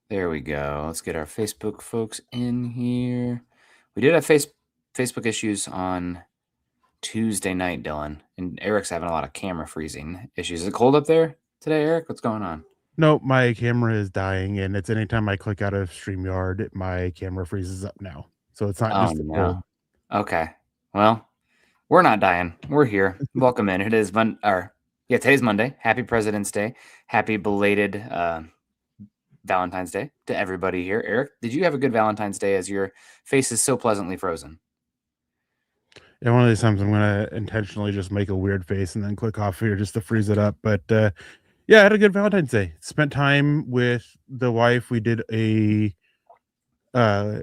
There we go. Let's get our Facebook folks in here. We did have Facebook issues on Tuesday night, Dylan, and Eric's having a lot of camera freezing issues. Is it cold up there today, Eric? What's going on? No, my camera is dying, and it's anytime I click out of StreamYard, my camera freezes up now. So it's not Oh just the no. cold. Okay. Well, we're not dying. We're here. Welcome in. It is today's Monday. Happy President's Day. Happy belated Valentine's Day to everybody here. Eric, did you have a good Valentine's Day as your face is so pleasantly frozen? And one of these times I'm gonna intentionally just make a weird face and then click off here just to freeze it up. But yeah, I had a good Valentine's Day. Spent time with the wife. We did a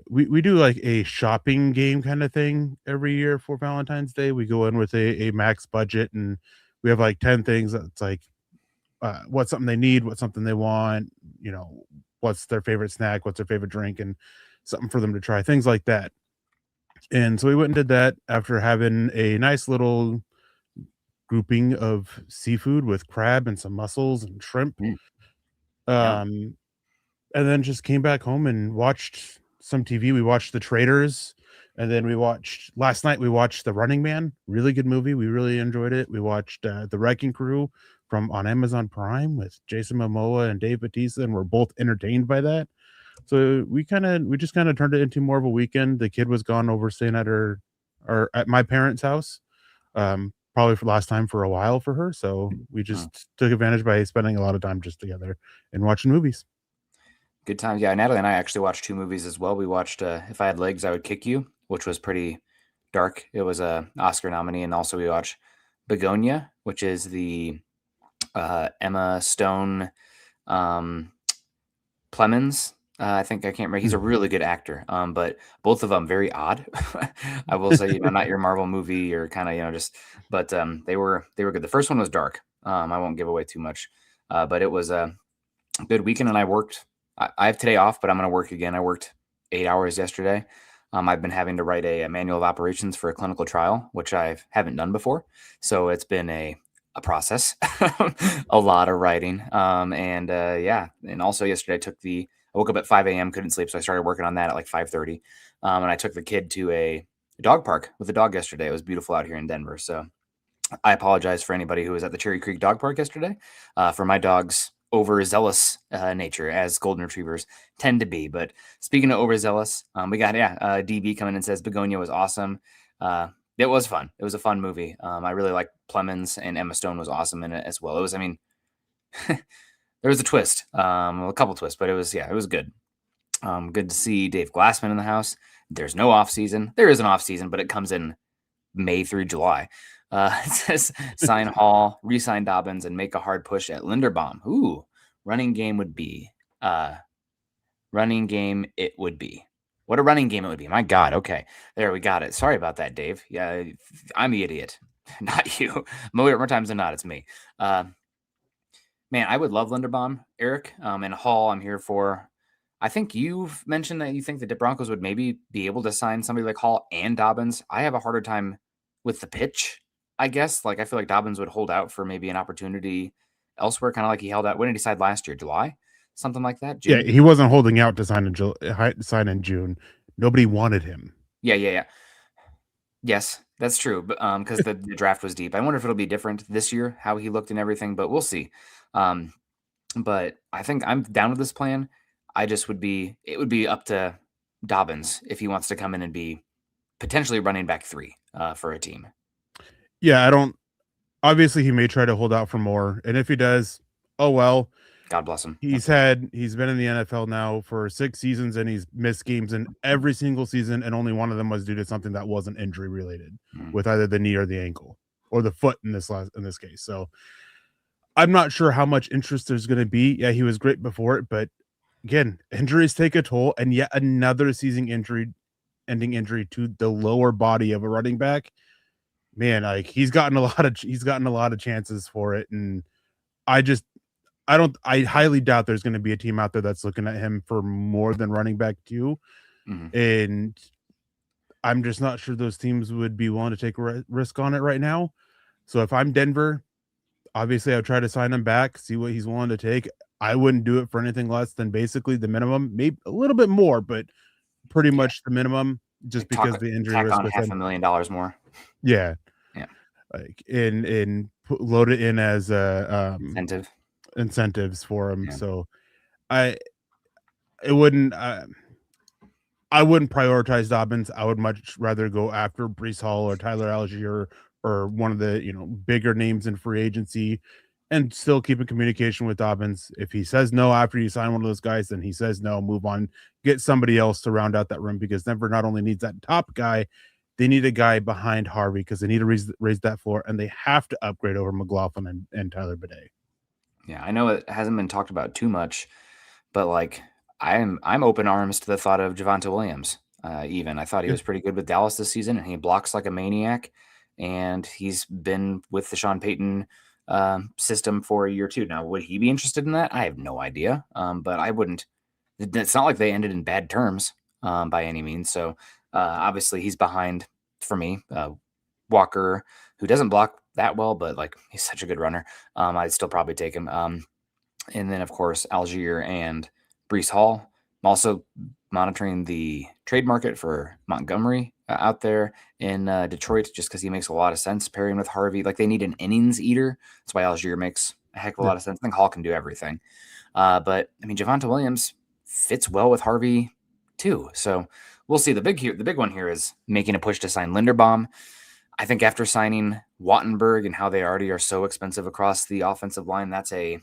we do like a shopping game kind of thing every year for Valentine's Day. We go in with a max budget and we have like 10 things that's like what's something they need, what's something they want, what's their favorite snack, what's their favorite drink, and something for them to try, things like that. And so we went and did that after having a nice little grouping of seafood with crab and some mussels and shrimp. Mm, yum. Um, and then just came back home and watched some TV. We watched The Traitors, and then last night we watched The Running Man. Really good movie. We really enjoyed it. We watched The Wrecking Crew from on Amazon Prime with Jason Momoa and Dave Bautista, and we're both entertained by that. So we just kind of turned it into more of a weekend. The kid was gone over staying at her or at my parents' house. Probably for last time for a while for her. So we Mm. just took advantage by spending a lot of time just together and watching movies. Good times. Yeah, Natalie and I actually watched two movies as well. We watched If I Had Legs, I Would Kick You, which was pretty dark. It was a Oscar nominee, and also we watched Begonia, which is the Emma Stone um, Plemons. I think I can't remember. He's a Mm. really good actor. But both of them very odd. I will say, not your Marvel movie or kind of, just, but they were good. The first one was dark. I won't give away too much, but it was a good weekend, and I worked. I have today off, but I'm going to work again. I worked 8 hours yesterday. I've been having to write a manual of operations for a clinical trial, which I haven't done before. So it's been a process, a lot of writing. And yeah, and also yesterday I woke up at 5 a.m., couldn't sleep, so I started working on that at like 5:30. And I took the kid to a dog park with the dog yesterday. It was beautiful out here in Denver. So I apologize for anybody who was at the Cherry Creek Dog Park yesterday for my dog's overzealous nature, as golden retrievers tend to be. But speaking of overzealous, we got DB coming and says Begonia was awesome. It was fun. It was a fun movie. I really liked Plemons, and Emma Stone was awesome in it as well. It was, I mean, there was a twist, a couple twists, but it was good. Good to see Dave Glassman in the house. There's no off season. There is an off season, but it comes in May through July. It says sign Hall, re-sign Dobbins, and make a hard push at Linderbaum. Ooh, running game would be. Running game it would be. What a running game it would be. My God. Okay. There, we got it. Sorry about that, Dave. Yeah, I'm the idiot, not you. More times than not, it's me. Uh, man, I would love Linderbaum, Eric, and Hall. I'm here for. I think you've mentioned that you think the Broncos would maybe be able to sign somebody like Hall and Dobbins. I have a harder time with the pitch, I guess. Like, I feel like Dobbins would hold out for maybe an opportunity elsewhere, kind of like he held out. When did he decide last year? July? Something like that? Yeah, June? he wasn't holding out to sign in June. Nobody wanted him. Yeah, yeah, yeah. Yes, that's true. But because the draft was deep. I wonder if it'll be different this year, how he looked and everything, but we'll see. Um, but I think I'm down with this plan. It would be up to Dobbins if he wants to come in and be potentially running back three for a team. Yeah, I don't. Obviously, he may try to hold out for more, and if he does, oh well. God bless him. Yep. He's been in the NFL now for 6 seasons, and he's missed games in every single season, and only one of them was due to something that wasn't injury related, Mm. with either the knee or the ankle or the foot in this case. So I'm not sure how much interest there's going to be. Yeah, he was great before it, but again, injuries take a toll, and yet another ending injury to the lower body of a running back. Man, like he's gotten a lot of chances for it, and I just I highly doubt there's going to be a team out there that's looking at him for more than running back 2, Mm-hmm. and I'm just not sure those teams would be willing to take a risk on it right now. So if I'm Denver, obviously I would try to sign him back, see what he's willing to take. I wouldn't do it for anything less than basically the minimum, maybe a little bit more, but pretty Yeah. much the minimum, just Like because the injury tack risk on with half him. $500,000 more. Yeah, Yeah. like load it in as Incentive. incentives for him. Yeah. So I it wouldn't. I wouldn't prioritize Dobbins. I would much rather go after Breece Hall or Tyler Algier or one of the bigger names in free agency, and still keep in communication with Dobbins. If he says no after you sign one of those guys, then he says no. Move on. Get somebody else to round out that room because Denver not only needs that top guy, they need a guy behind Harvey because they need to raise that floor, and they have to upgrade over McLaughlin and Tyler Bidet. Yeah, I know it hasn't been talked about too much, but like I'm open arms to the thought of Javonte Williams. Even I thought he Yeah. was pretty good with Dallas this season, and he blocks like a maniac. And he's been with the Sean Payton system for a year or two now. Would he be interested in that? I have no idea. But I wouldn't. It's not like they ended in bad terms by any means. So obviously he's behind for me. Walker, who doesn't block that well, but like he's such a good runner. I'd still probably take him. And then, of course, Algier and Breece Hall. I'm also monitoring the trade market for Montgomery out there in Detroit just because he makes a lot of sense pairing with Harvey. Like they need an innings eater. That's why Algier makes a heck of a lot of sense. I think Hall can do everything. But I mean, Javonte Williams fits well with Harvey too. So we'll see. The big one here is making a push to sign Linderbaum. I think after signing Wattenberg and how they already are so expensive across the offensive line, that's a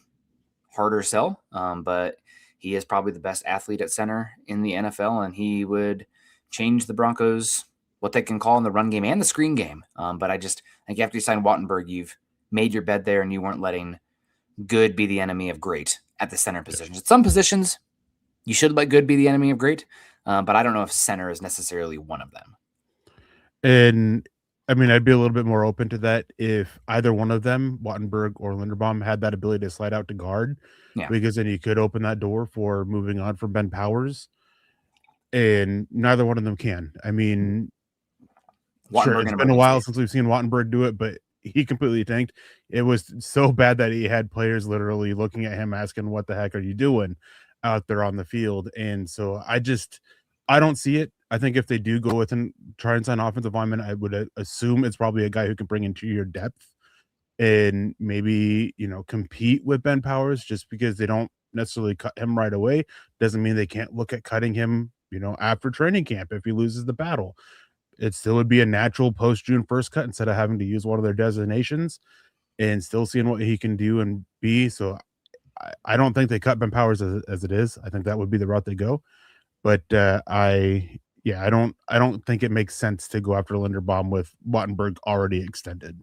harder sell. But he is probably the best athlete at center in the NFL, and he would change the Broncos what they can call in the run game and the screen game. But I think after you sign Wattenberg, you've made your bed there, and you weren't letting good be the enemy of great at the center positions. At some positions, you should let good be the enemy of great, but I don't know if center is necessarily one of them. And I mean, I'd be a little bit more open to that if either one of them, Wattenberg or Linderbaum, had that ability to slide out to guard, Yeah. because then you could open that door for moving on from Ben Powers. And neither one of them can. I mean, sure, Wattenberg it's in been a while emergencies. since we've seen Wattenberg do it, but he completely tanked. It was so bad that he had players literally looking at him asking, "What the heck are you doing out there on the field?" And so I don't see it. I think if they do go with and try and sign offensive lineman, I would assume it's probably a guy who can bring interior depth and maybe, compete with Ben Powers. Just because they don't necessarily cut him right away doesn't mean they can't look at cutting him, after training camp if he loses the battle. It still would be a natural post June 1st cut instead of having to use one of their designations and still seeing what he can do and be. So I don't think they cut Ben Powers as it is. I think that would be the route they go. But I don't think it makes sense to go after Linderbaum with Wattenberg already extended.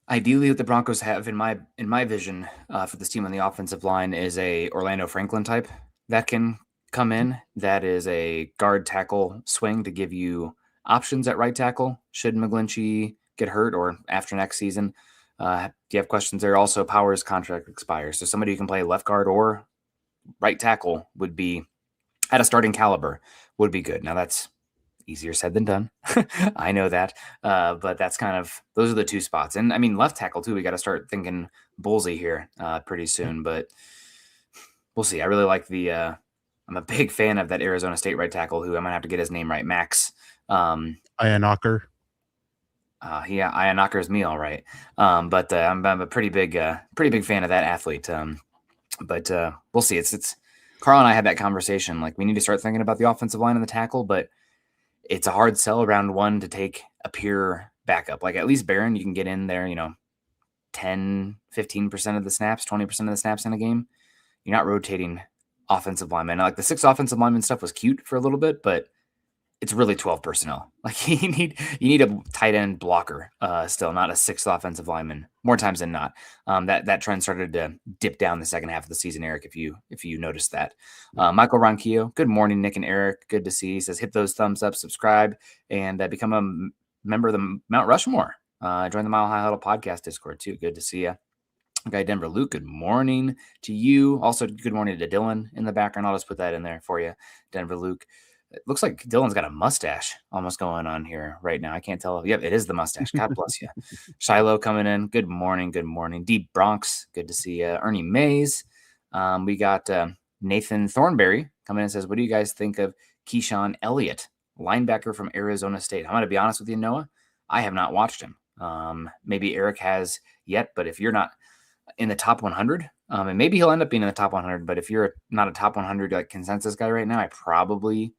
Ideally, what the Broncos have in my vision for this team on the offensive line is a Orlando Franklin type that can come in. That is a guard tackle swing to give you options at right tackle should McGlinchey get hurt or after next season. Do you have questions there? Also, Powers' contract expires, so somebody who can play left guard or right tackle would be at a starting caliber would be good. Now that's easier said than done. I know that. But that's those are the two spots. And I mean, left tackle too, we got to start thinking Bullseye here pretty soon, but we'll see. I really like I'm a big fan of that Arizona State right tackle who I'm going to have to get his name right. Max. Ionacher. Yeah, Ionacher's me. All right. But I'm a pretty big fan of that athlete. But we'll see. It's Carl and I had that conversation. Like we need to start thinking about the offensive line and the tackle, but it's a hard sell round one to take a pure backup. Like at least Barron, you can get in there, 10, 15% of the snaps, 20% of the snaps in a game. You're not rotating offensive linemen. Like the 6 offensive lineman stuff was cute for a little bit, but it's really 12 personnel. Like you need a tight end blocker still, not a 6th offensive lineman more times than not. That trend started to dip down the second half of the season, Eric, if you noticed that. Michael Ronquillo, good morning, Nick and Eric. Good to see you. He says, hit those thumbs up, subscribe, and become a member of the Mount Rushmore. Join the Mile High Huddle podcast Discord too. Good to see you. Okay, Denver Luke, good morning to you. Also, good morning to Dylan in the background. I'll just put that in there for you, Denver Luke. It looks like Dylan's got a mustache almost going on here right now. I can't tell. Yep, it is the mustache. God bless you. Shiloh coming in. Good morning. Good morning. Deep Bronx. Good to see you. Ernie Mays. We got Nathan Thornberry coming in and says, what do you guys think of Keyshawn Elliott, linebacker from Arizona State? I'm going to be honest with you, Noah. I have not watched him. Maybe Eric has yet, but if you're not in the top 100, and maybe he'll end up being in the top 100, but if you're not a top 100 like consensus guy right now, I probably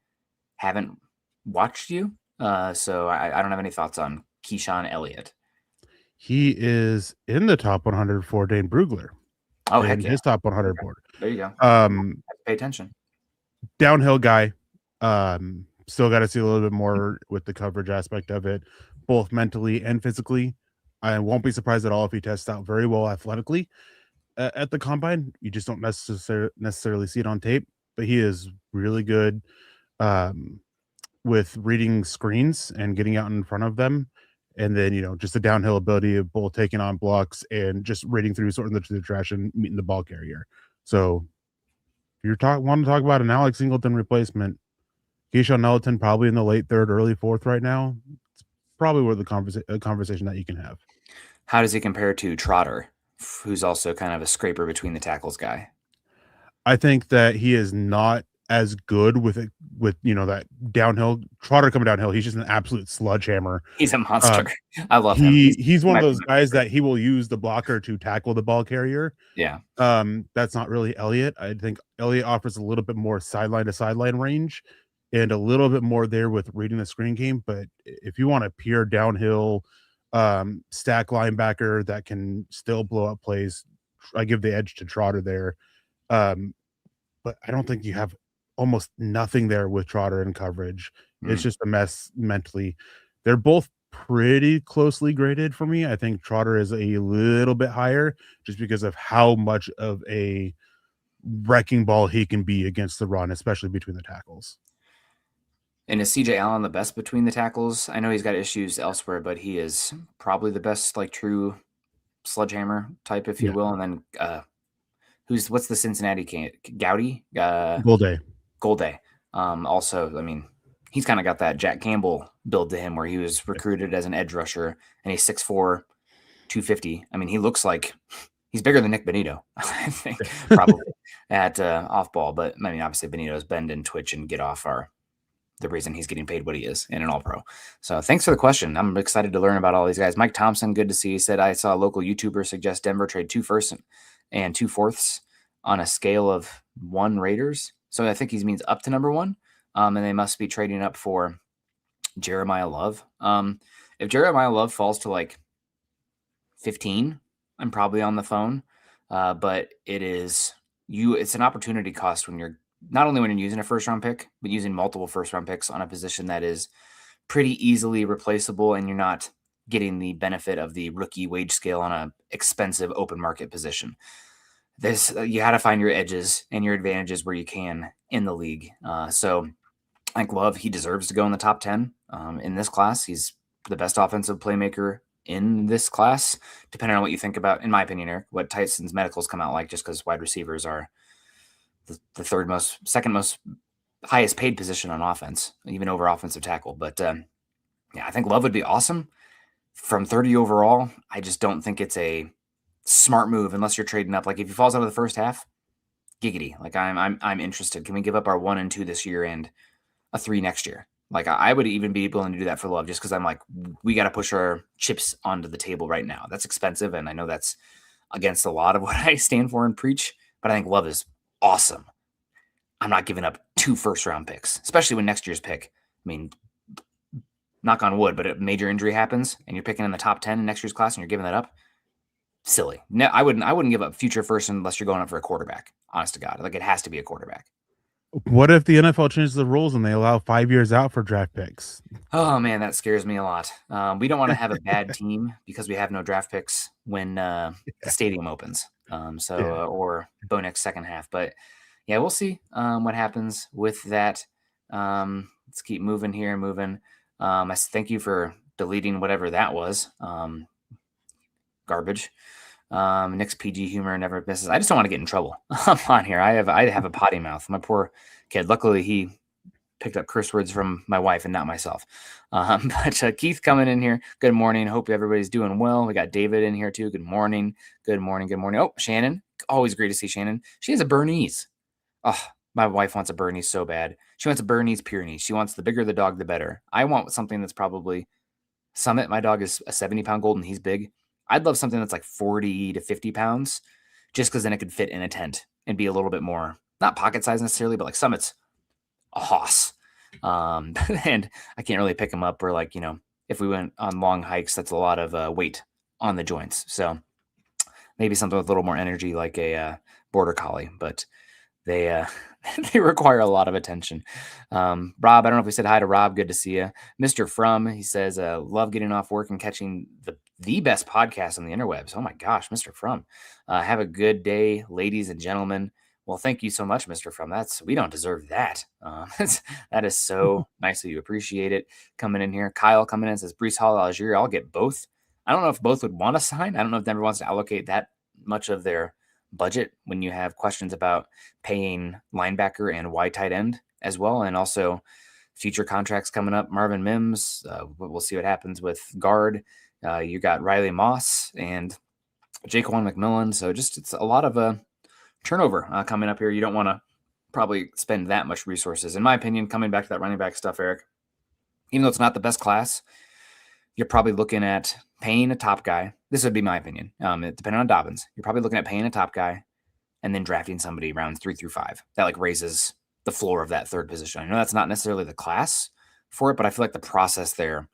haven't watched you. So I don't have any thoughts on Keyshawn Elliott. He is in the top 100 for Dane Brugler. Oh, heck in yeah. his top 100 board. There you go. Pay attention. Downhill guy. Still got to see a little bit more with the coverage aspect of it, both mentally and physically. I won't be surprised at all if he tests out very well athletically at the combine. You just don't necessarily see it on tape, but he is really good with reading screens and getting out in front of them. And then, just the downhill ability of both taking on blocks and just reading through, sorting the trash and meeting the ball carrier. So if you want to talk about an Alex Singleton replacement, Keyshawn Elliott probably in the late third, early fourth right now. It's probably where the conversation that you can have. How does he compare to Trotter, who's also kind of a scraper between the tackles guy? I think that he is not as good with that downhill. Trotter coming downhill, he's just an absolute sledgehammer. He's a monster. I love him. He's one of those guys that he will use the blocker to tackle the ball carrier. Yeah. That's not really Elliott. I think Elliott offers a little bit more sideline to sideline range and a little bit more there with reading the screen game. But if you want a pure downhill stack linebacker that can still blow up plays, I give the edge to Trotter there. But I don't think you have almost nothing there with Trotter in coverage. It's just a mess mentally. They're both pretty closely graded for me. I think Trotter is a little bit higher just because of how much of a wrecking ball he can be against the run, especially between the tackles. And is CJ Allen the best between the tackles? I know he's got issues elsewhere, but he is probably the best, like true sledgehammer type, if you will. And then what's the Cincinnati Gowdy? Golday. Also, I mean, he's kind of got that Jack Campbell build to him where he was recruited as an edge rusher, and he's 6'4", 250. I mean, he looks like he's bigger than Nick Benito, I think, probably at off ball. But I mean, obviously Benito's bend and twitch and get off are the reason he's getting paid what he is in an all-pro. So thanks for the question. I'm excited to learn about all these guys. Mike Thompson, good to see. He said, I saw a local YouTuber suggest Denver trade 2 firsts and 2 fourths on a scale of 1 Raiders. So I think he means up to number 1. And they must be trading up for Jeremiah Love. If Jeremiah Love falls to like 15, I'm probably on the phone. But it's an opportunity cost when you're not only when you're using a first-round pick, but using multiple first-round picks on a position that is pretty easily replaceable, and you're not getting the benefit of the rookie wage scale on an expensive open market position. You had to find your edges and your advantages where you can in the league. So I think Love, he deserves to go in the top 10 in this class. He's the best offensive playmaker in this class, depending on what you think about, in my opinion, Eric, what Tyson's medicals come out like, just because wide receivers are the second most highest paid position on offense, even over offensive tackle. But I think Love would be awesome from 30 overall. I just don't think it's a smart move unless you're trading up. Like if he falls out of the first half, giggity. Like I'm interested. Can we give up our 1 and 2 this year and a 3 next year? Like I would even be willing to do that for Love, just because I'm like, we got to push our chips onto the table right now. That's expensive, and I know that's against a lot of what I stand for and preach. But I think Love is awesome. I'm not giving up 2 first-round picks, especially when next year's pick. I mean, knock on wood, but a major injury happens and you're picking in the top 10 in next year's class and you're giving that up. Silly. No, I wouldn't give up future first unless you're going up for a quarterback. Honest to God, like it has to be a quarterback. What if the NFL changes the rules and they allow 5 years out for draft picks? Oh man, that scares me a lot. We don't want to have a bad team because we have no draft picks when the stadium opens. Or Bo Nix second half, but yeah, we'll see what happens with that. Let's keep moving here. I thank you for deleting whatever that was. Garbage. Nick's PG humor never misses. I just don't want to get in trouble on here. I have a potty mouth. My poor kid. Luckily, he picked up curse words from my wife and not myself. But Keith coming in here. Good morning. Hope everybody's doing well. We got David in here too. Good morning. Oh, Shannon always great to see Shannon. She has a Bernese. Oh, my wife wants a Bernese so bad. She wants a Bernese Pyrenees. She wants the bigger the dog, the better. I want something that's probably Summit. My dog is a 70-pound golden. He's big. I'd love something that's like 40 to 50 pounds, just because then it could fit in a tent and be a little bit more, not pocket size necessarily, but like Summit's a hoss. And I can't really pick him up, or like, if we went on long hikes, that's a lot of weight on the joints. So maybe something with a little more energy, like a border collie, but they they require a lot of attention. Rob, I don't know if we said hi to Rob. Good to see you. Mr. From, he says, love getting off work and catching the best podcast on the interwebs. Oh my gosh, Mr. From. Have a good day, ladies and gentlemen. Well, thank you so much, Mr. From. We don't deserve that. That is so nice of you. Appreciate it. Coming in here. Kyle coming in says, Brees Hall, Algier. I'll get both. I don't know if both would want to sign. I don't know if Denver wants to allocate that much of their budget when you have questions about paying linebacker and wide tight end as well. And also future contracts coming up. Marvin Mims. We'll see what happens with guard. You got Riley Moss and Jaquan McMillan. So it's a lot of turnover coming up here. You don't want to probably spend that much resources. In my opinion, coming back to that running back stuff, Eric, even though it's not the best class, you're probably looking at paying a top guy. This would be my opinion. Depending on Dobbins, you're probably looking at paying a top guy and then drafting somebody rounds 3 through 5. That like raises the floor of that third position. I know that's not necessarily the class for it, but I feel like the process there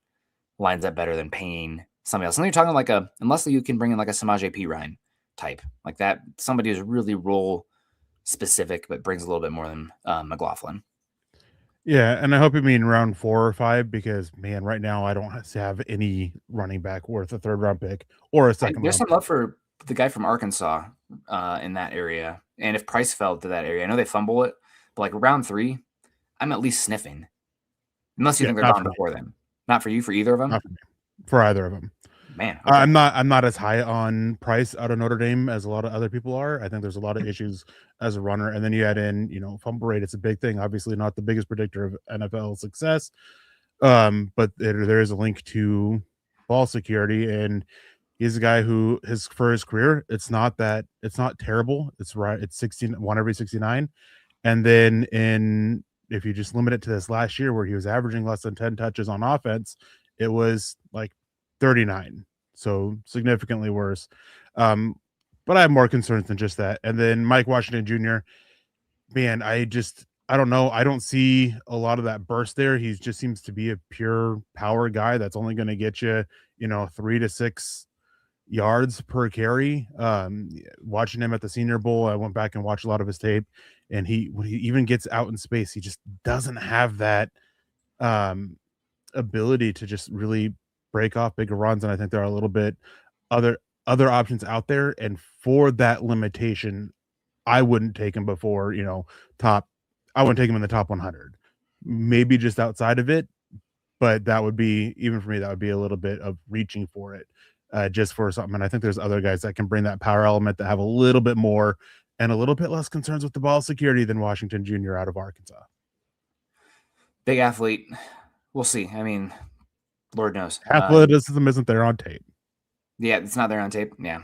lines up better than paying somebody else. And you're talking like unless you can bring in like a Samaje Perine type, like that, somebody who's really role specific, but brings a little bit more than McLaughlin. Yeah, and I hope you mean round 4 or 5, because man, right now I don't have any running back worth a third round pick or a second. There's some love for the guy from Arkansas in that area, and if Price fell to that area, I know they fumble it, but like round 3, I'm at least sniffing. Unless you think they're gone before then. Not for you, for either of them. Not for either of them. Man, okay. I'm not as high on Price out of Notre Dame as a lot of other people are. I think there's a lot of issues as a runner, and then you add in, fumble rate. It's a big thing. Obviously, not the biggest predictor of NFL success, but there is a link to ball security, and he's a guy who for his career, it's not terrible. It's right. It's 1 every 69, and then if you just limit it to this last year where he was averaging less than 10 touches on offense, it was like 39, so significantly worse. But I have more concerns than just that. And then Mike Washington Jr., man, I don't know. I don't see a lot of that burst there. He just seems to be a pure power guy that's only going to get you, 3 to 6 yards per carry. Watching him at the Senior Bowl, I went back and watched a lot of his tape, and when he even gets out in space, he just doesn't have that ability to just really break off bigger runs. And I think there are a little bit other options out there, and for that limitation, I wouldn't take him before I wouldn't take him in the top 100, maybe just outside of it, but that would be, even for me, that would be a little bit of reaching for it, just for something. And I think there's other guys that can bring that power element that have a little bit more and a little bit less concerns with the ball security than Washington Jr. out of Arkansas. Big athlete. We'll see. I mean, Lord knows. Athleticism isn't there on tape. Yeah, it's not there on tape. Yeah.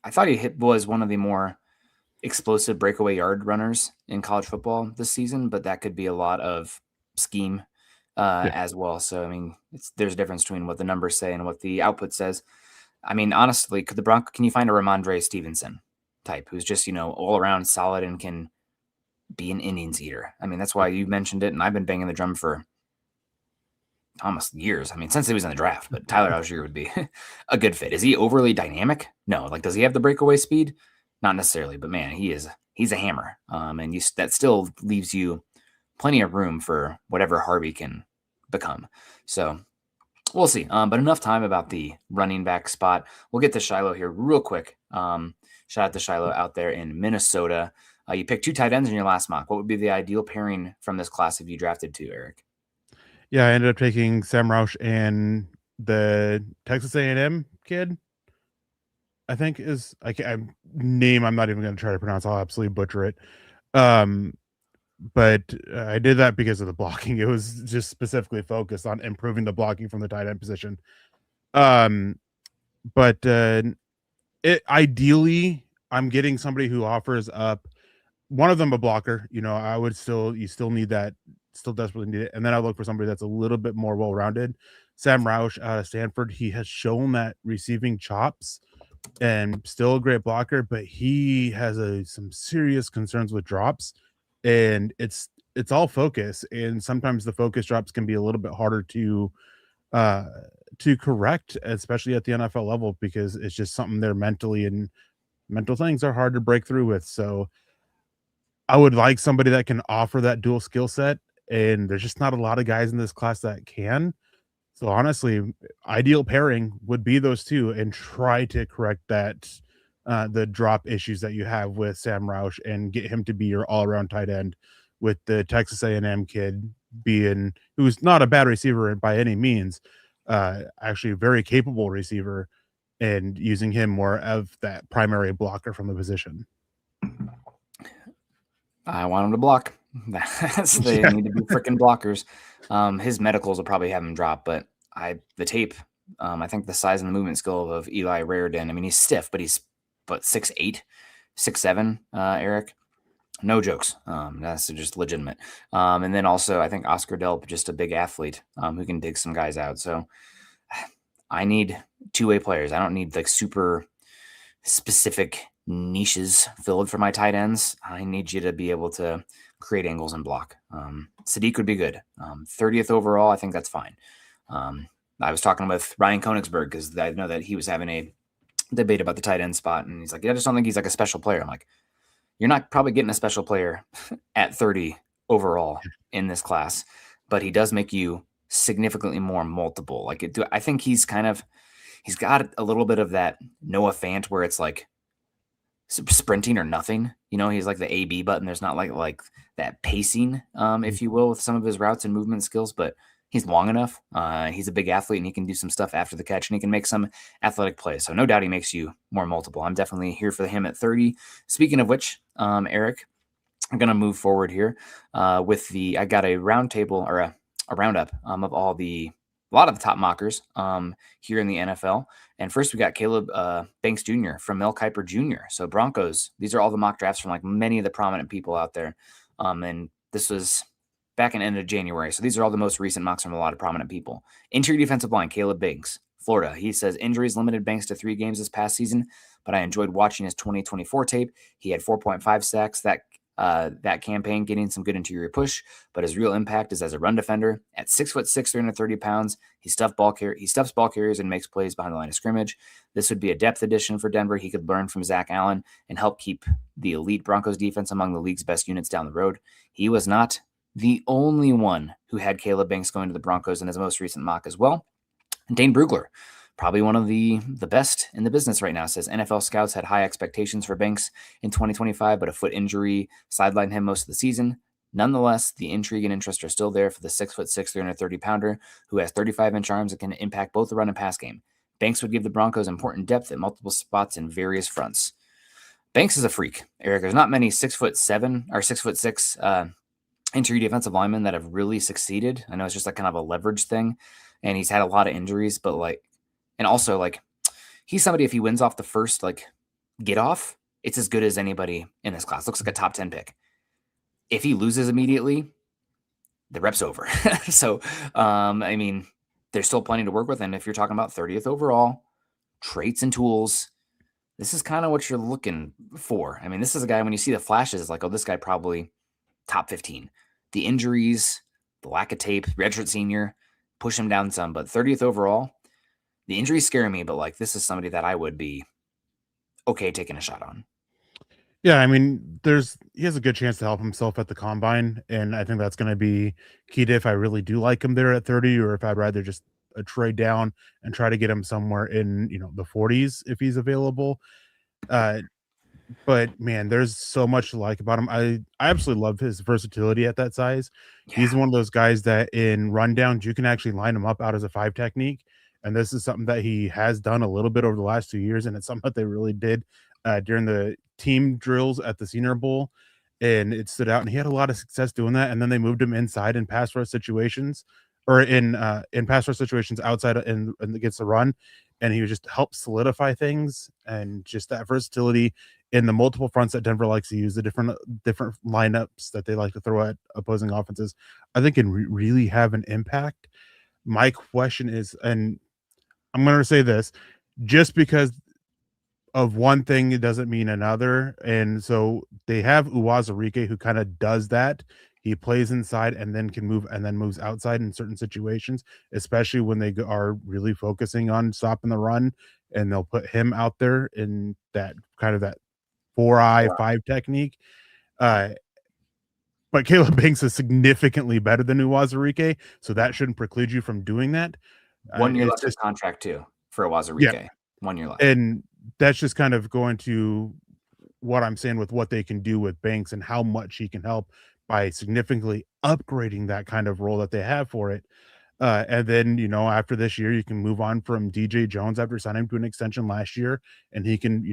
I thought he was one of the more explosive breakaway yard runners in college football this season, but that could be a lot of scheme as well. So, I mean, there's a difference between what the numbers say and what the output says. I mean, honestly, can you find a Ramondre Stevenson type who's just, all around solid and can be an innings eater? I mean, that's why you mentioned it, and I've been banging the drum for almost years. I mean, since he was in the draft, but Tyler Algier would be a good fit. Is he overly dynamic? No. Like, does he have the breakaway speed? Not necessarily, but man, he's a hammer. And that still leaves you plenty of room for whatever Harvey can become. So we'll see. But enough time about the running back spot. We'll get to Shiloh here real quick. Shout out to Shiloh out there in Minnesota. You picked 2 tight ends in your last mock. What would be the ideal pairing from this class if you drafted 2, Eric? Yeah, I ended up taking Sam Roush and the Texas A&M kid, I think is name I'm not even going to try to pronounce. I'll absolutely butcher it. But I did that because of the blocking. It was just specifically focused on improving the blocking from the tight end position. But ideally, I'm getting somebody who offers up one of them a blocker. You still need that, still desperately need it. And then I look for somebody that's a little bit more well rounded. Sam Roush out of Stanford, he has shown that receiving chops and still a great blocker, but he has some serious concerns with drops, and it's all focus, and sometimes the focus drops can be a little bit harder uh to correct, especially at the NFL level, because it's just something there mentally, and mental things are hard to break through with. So I would like somebody that can offer that dual skill set, and there's just not a lot of guys in this class that can. So honestly, ideal pairing would be those two and try to correct the drop issues that you have with Sam Roush and get him to be your all-around tight end, with the Texas A&M kid being, who's not a bad receiver by any means, actually a very capable receiver, and using him more of that primary blocker from the position. I want him to block. They need to be freaking blockers. His medicals will probably have him drop, but the tape, I think the size and the movement skill of Eli Raridon. I mean, he's stiff, but he's 6'8", 6'7", Eric. No jokes. That's just legitimate. And then also, I think Oscar Delp, just a big athlete who can dig some guys out. So I need two-way players. I don't need like super specific niches filled for my tight ends. I need you to be able to create angles and block. Sadiq would be good. 30th overall, I think that's fine. I was talking with Ryan Koenigsberg because I know that he was having a debate about the tight end spot, and he's like, I just don't think he's like a special player. I'm like, you're not probably getting a special player at 30 overall in this class, but he does make you significantly more multiple. I think he's got a little bit of that Noah Fant where it's like sprinting or nothing. He's like the AB button. There's not like that pacing, if you will, with some of his routes and movement skills, but he's long enough. He's a big athlete, and he can do some stuff after the catch, and he can make some athletic plays. So no doubt he makes you more multiple. I'm definitely here for him at 30. Speaking of which, Eric, I'm going to move forward here with I got a round table or a roundup of a lot of the top mockers here in the NFL. And first, we got Caleb Banks Jr. from Mel Kiper Jr. So Broncos, these are all the mock drafts from like many of the prominent people out there. And this was back in the end of January. So these are all the most recent mocks from a lot of prominent people. Interior defensive line, Caleb Banks, Florida. He says injuries limited Banks to 3 games this past season, but I enjoyed watching his 2024 tape. He had 4.5 sacks that campaign, getting some good interior push, but his real impact is as a run defender. At 6'6", 330 pounds, he stuffs ball carriers and makes plays behind the line of scrimmage. This would be a depth addition for Denver. He could learn from Zach Allen and help keep the elite Broncos defense among the league's best units down the road. He was not the only one who had Caleb Banks going to the Broncos in his most recent mock as well. And Dane Brugler, probably one of the best in the business right now, says NFL scouts had high expectations for Banks in 2025, but a foot injury sidelined him most of the season. Nonetheless, the intrigue and interest are still there for the 6'6", 330-pounder who has 35-inch arms and can impact both the run and pass game. Banks would give the Broncos important depth at multiple spots in various fronts. Banks is a freak, Eric. There's not many 6'7" or 6'6" interior defensive linemen that have really succeeded. I know it's just like kind of a leverage thing, and he's had a lot of injuries, but and also he's somebody, if he wins off the first get off, it's as good as anybody in this class. Looks like a top 10 pick. If he loses immediately, the rep's over. So, I mean, there's still plenty to work with. And if you're talking about 30th overall, traits and tools, this is kind of what you're looking for. I mean, this is a guy, when you see the flashes, it's like, oh, this guy probably top 15. The injuries, the lack of tape, redshirt senior, push him down some. But 30th overall, the injuries scare me, but this is somebody that I would be okay taking a shot on. Yeah, I mean, he has a good chance to help himself at the combine, and I think that's going to be key to if I really do like him there at 30, or if I'd rather just trade down and try to get him somewhere in the 40s if he's available. But man, there's so much to like about him. I absolutely love his versatility at that size. Yeah. He's one of those guys that in rundowns you can actually line him up out as a 5 technique, and this is something that he has done a little bit over the last 2 years, and it's something that they really did during the team drills at the Senior Bowl, and it stood out. And he had a lot of success doing that. And then they moved him inside in pass rush situations, or in pass rush situations outside and against the run, and he would just help solidify things, and just that versatility in the multiple fronts that Denver likes to use, the different lineups that they like to throw at opposing offenses, I think can really have an impact. My question is, and I'm going to say this, just because of one thing, it doesn't mean another. And so they have Uwazurike, who kind of does that. He plays inside and then can move and then moves outside in certain situations, especially when they are really focusing on stopping the run. And they'll put him out there in that kind of that 4-eye 5 technique. Uh, but Caleb Banks is significantly better than Uwazurike, so that shouldn't preclude you from doing that. 1 year It's left of just contract too for Uwazurike. yeah, 1 year left. and that's just kind of going to what I'm saying with what they can do with Banks and how much he can help by significantly upgrading that kind of role that they have for it. And then, after this year, you can move on from DJ Jones after signing to an extension last year, and he can,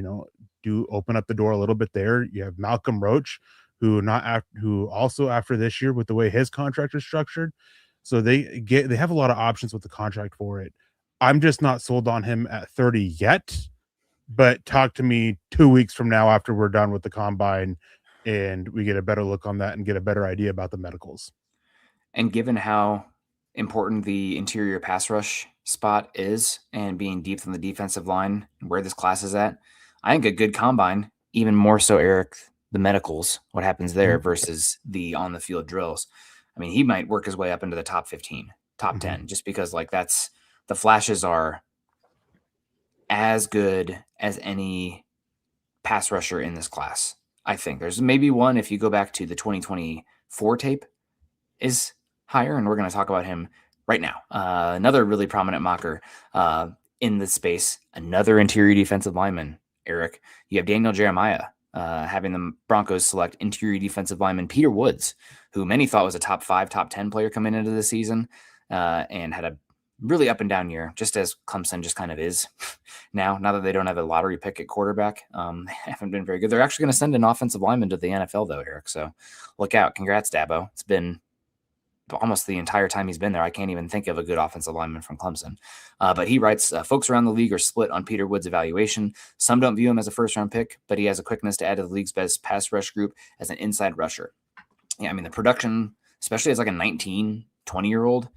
open up the door a little bit there. You have Malcolm Roach, who also after this year with the way his contract is structured. So they have a lot of options with the contract for it. I'm just not sold on him at 30 yet, but talk to me 2 weeks from now after we're done with the combine and we get a better look on that and get a better idea about the medicals. And given how important the interior pass rush spot is and being deep on the defensive line, where this class is at, I think a good combine, even more so, Eric, the medicals, what happens there versus the on the field drills. I mean, he might work his way up into the top 15, top 10, just because that's the flashes are as good as any pass rusher in this class. I think there's maybe one, if you go back to the 2024 tape, is higher, and we're going to talk about him right now. Another really prominent mocker in this space, another interior defensive lineman, Eric. You have Daniel Jeremiah having the Broncos select interior defensive lineman Peter Woods, who many thought was a top 5, top 10 player coming into the season, and had a really up and down year, just as Clemson just kind of is now that they don't have a lottery pick at quarterback. They haven't been very good. They're actually going to send an offensive lineman to the NFL, though, Eric. So look out. Congrats, Dabo. It's been almost the entire time he's been there. I can't even think of a good offensive lineman from Clemson. But he writes, folks around the league are split on Peter Wood's evaluation. Some don't view him as a first-round pick, but he has a quickness to add to the league's best pass rush group as an inside rusher. Yeah, I mean, the production, especially as like a 19, 20-year-old,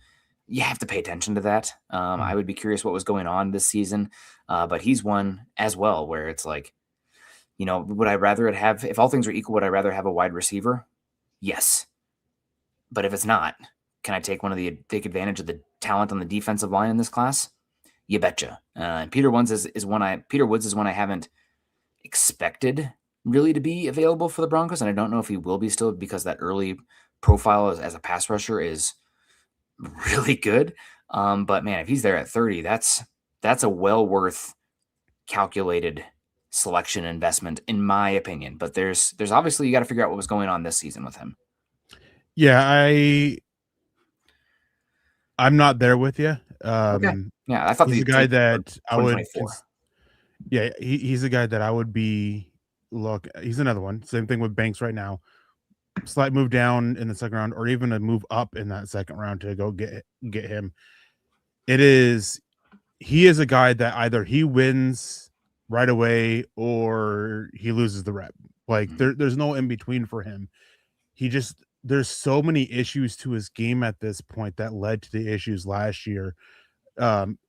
you have to pay attention to that. I would be curious what was going on this season. But he's one as well where it's like, would I rather have, if all things are equal, would I rather have a wide receiver? Yes. But if it's not, can I take advantage of the talent on the defensive line in this class? You betcha. And Peter Woods is one I haven't expected really to be available for the Broncos, and I don't know if he will be still, because that early profile as a pass rusher is really good. But man, if he's there at 30, that's a well worth calculated selection investment, in my opinion. But there's obviously, you got to figure out what was going on this season with him. Yeah, I'm not there with you. Okay. Yeah, I thought he's a guy that I would. Yeah, he's a guy that I would be. Look, he's another one. Same thing with Banks right now. Slight move down in the second round, or even a move up in that second round to go get him. He is a guy that either he wins right away or he loses the rep. Like there's no in between for him. There's so many issues to his game at this point that led to the issues last year.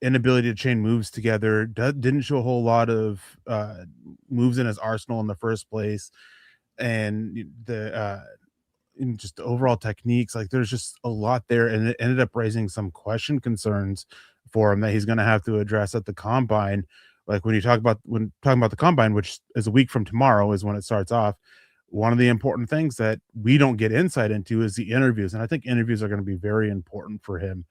Inability to chain moves together, didn't show a whole lot of moves in his arsenal in the first place, and just the overall techniques, like there's just a lot there, and it ended up raising some concerns for him that he's going to have to address at the combine. Like when talking about the combine, which is a week from tomorrow is when it starts off, one of the important things that we don't get insight into is the interviews. And I think interviews are going to be very important for him,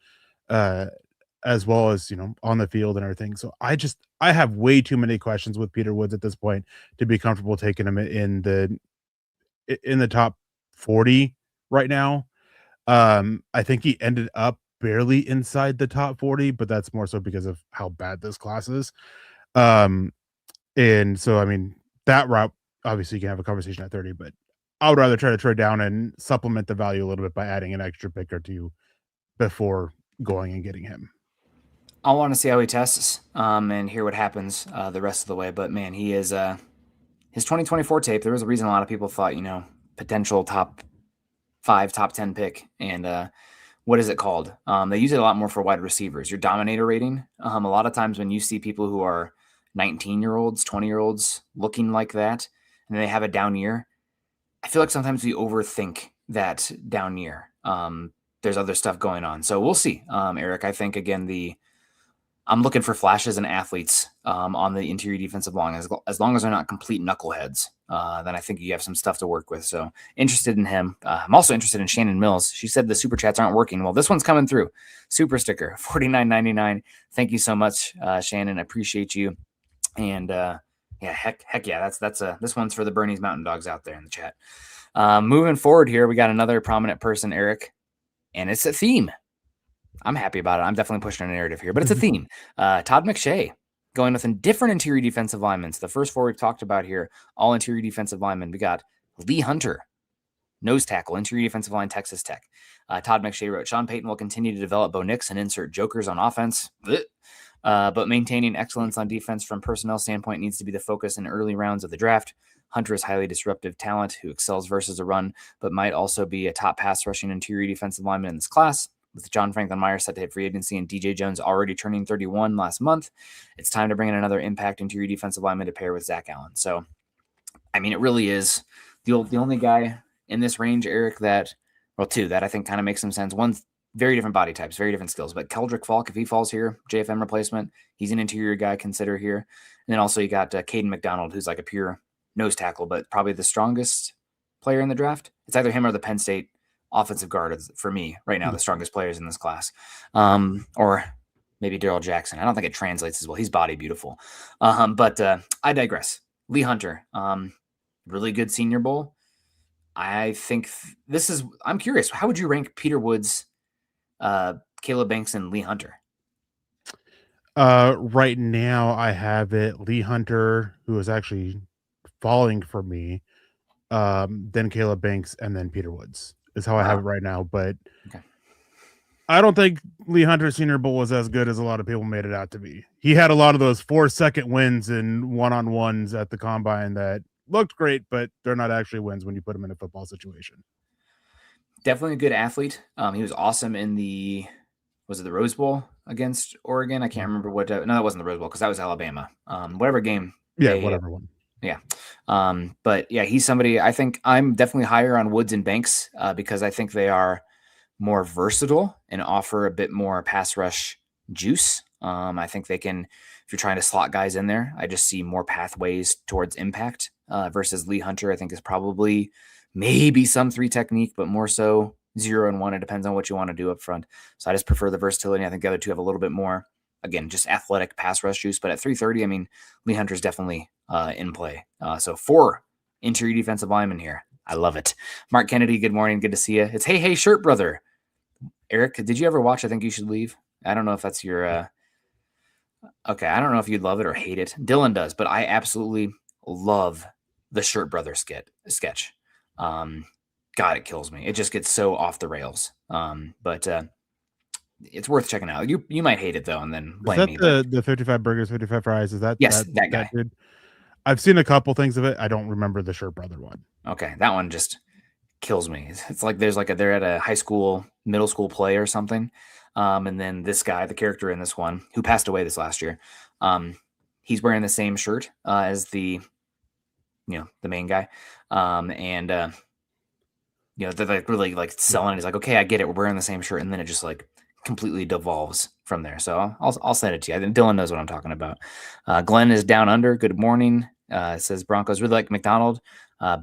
as well as, on the field and everything. So I have way too many questions with Peter Woods at this point to be comfortable taking him in the top 40 right now. I think he ended up barely inside the top 40, but that's more so because of how bad this class is. And so, I mean, that route, obviously you can have a conversation at 30, but I would rather try to trade down and supplement the value a little bit by adding an extra pick or two before going and getting him. I want to see how he tests and hear what happens the rest of the way. But man, he is his 2024 tape. There was a reason a lot of people thought, potential top 5, top 10 pick. And what is it called? They use it a lot more for wide receivers. Your dominator rating. A lot of times when you see people who are 19-year-olds, 20-year-olds looking like that, and they have a down year, I feel like sometimes we overthink that down year. There's other stuff going on. So we'll see. Eric, I think, again, I'm looking for flashes and athletes on the interior defensive line. As long as they're not complete knuckleheads, then I think you have some stuff to work with. So interested in him. I'm also interested in Shannon Mills. She said the super chats aren't working. Well, this one's coming through. Super sticker, $49.99. Thank you so much, Shannon. I appreciate you. And yeah, heck yeah. This one's for the Bernie's Mountain Dogs out there in the chat. Moving forward here, we got another prominent person, Eric, and it's a theme. I'm happy about it. I'm definitely pushing a narrative here, but it's a theme. Todd McShay going with a different interior defensive linemen. The first 4 we've talked about here, all interior defensive linemen. We got Lee Hunter, nose tackle, interior defensive line, Texas Tech. Todd McShay wrote, Sean Payton will continue to develop Bo Nix and insert jokers on offense. But maintaining excellence on defense from personnel standpoint needs to be the focus in early rounds of the draft. Hunter is highly disruptive talent who excels versus a run, but might also be a top pass rushing interior defensive lineman in this class. With John Franklin Myers set to hit free agency and DJ Jones already turning 31 last month, it's time to bring in another impact interior defensive lineman to pair with Zach Allen. So, I mean, it really is the only guy in this range, Eric, two that I think kind of makes some sense. One's very different body types, very different skills. But Keldrick Falk, if he falls here, JFM replacement, he's an interior guy, consider here. And then also you got Caden McDonald, who's like a pure nose tackle, but probably the strongest player in the draft. It's either him or the Penn State offensive guard for me right now, the strongest players in this class. Or maybe Darrell Jackson. I don't think it translates as well. He's body beautiful. But I digress. Lee Hunter, really good Senior Bowl. I think I'm curious. How would you rank Peter Woods, Caleb Banks, and Lee Hunter? Right now I have it Lee Hunter, who is actually falling for me, then Caleb Banks, and then Peter Woods is how I have it right now. But okay. I don't think Lee Hunter's Senior Bowl was as good as a lot of people made it out to be. He had a lot of those 4-second wins and one-on-ones at the combine that looked great, but they're not actually wins when you put him in a football situation. Definitely a good athlete. He was awesome in the Rose Bowl against Oregon? I can't remember what. No, that wasn't the Rose Bowl because that was Alabama. Whatever game. Yeah, whatever one. Yeah. But yeah, he's somebody I think I'm definitely higher on Woods and Banks because I think they are more versatile and offer a bit more pass rush juice. I think they can, if you're trying to slot guys in there, I just see more pathways towards impact versus Lee Hunter. I think is probably maybe some 3 technique, but more so 0 and 1. It depends on what you want to do up front. So I just prefer the versatility. I think the other two have a little bit more, again, just athletic pass rush juice. But at 330, I mean, Lee Hunter's definitely in play. So 4 interior defensive linemen here. I love it. Mark Kennedy, good morning. Good to see you. It's Hey Shirt Brother. Eric, did you ever watch I Think You Should Leave? I don't know if that's your okay, I don't know if you'd love it or hate it. Dylan does, but I absolutely love the Shirt Brother sketch. God, it kills me. It just gets so off the rails. But it's worth checking out. You might hate it though, and then blame me. The 55 burgers, 55 fries? Is that yes, that guy? Dude? I've seen a couple things of it. I don't remember the Shirt Brother one. Okay, that one just kills me. It's like they're at a high school, middle school play or something, and then this guy, the character in this one, who passed away this last year, he's wearing the same shirt as the main guy, and they're like really like selling it. He's like, okay, I get it. We're wearing the same shirt, and then it just like completely devolves from there. So I'll send it to you. I think Dylan knows what I'm talking about. Glenn is down under. Good morning. It says Broncos really like McDonald.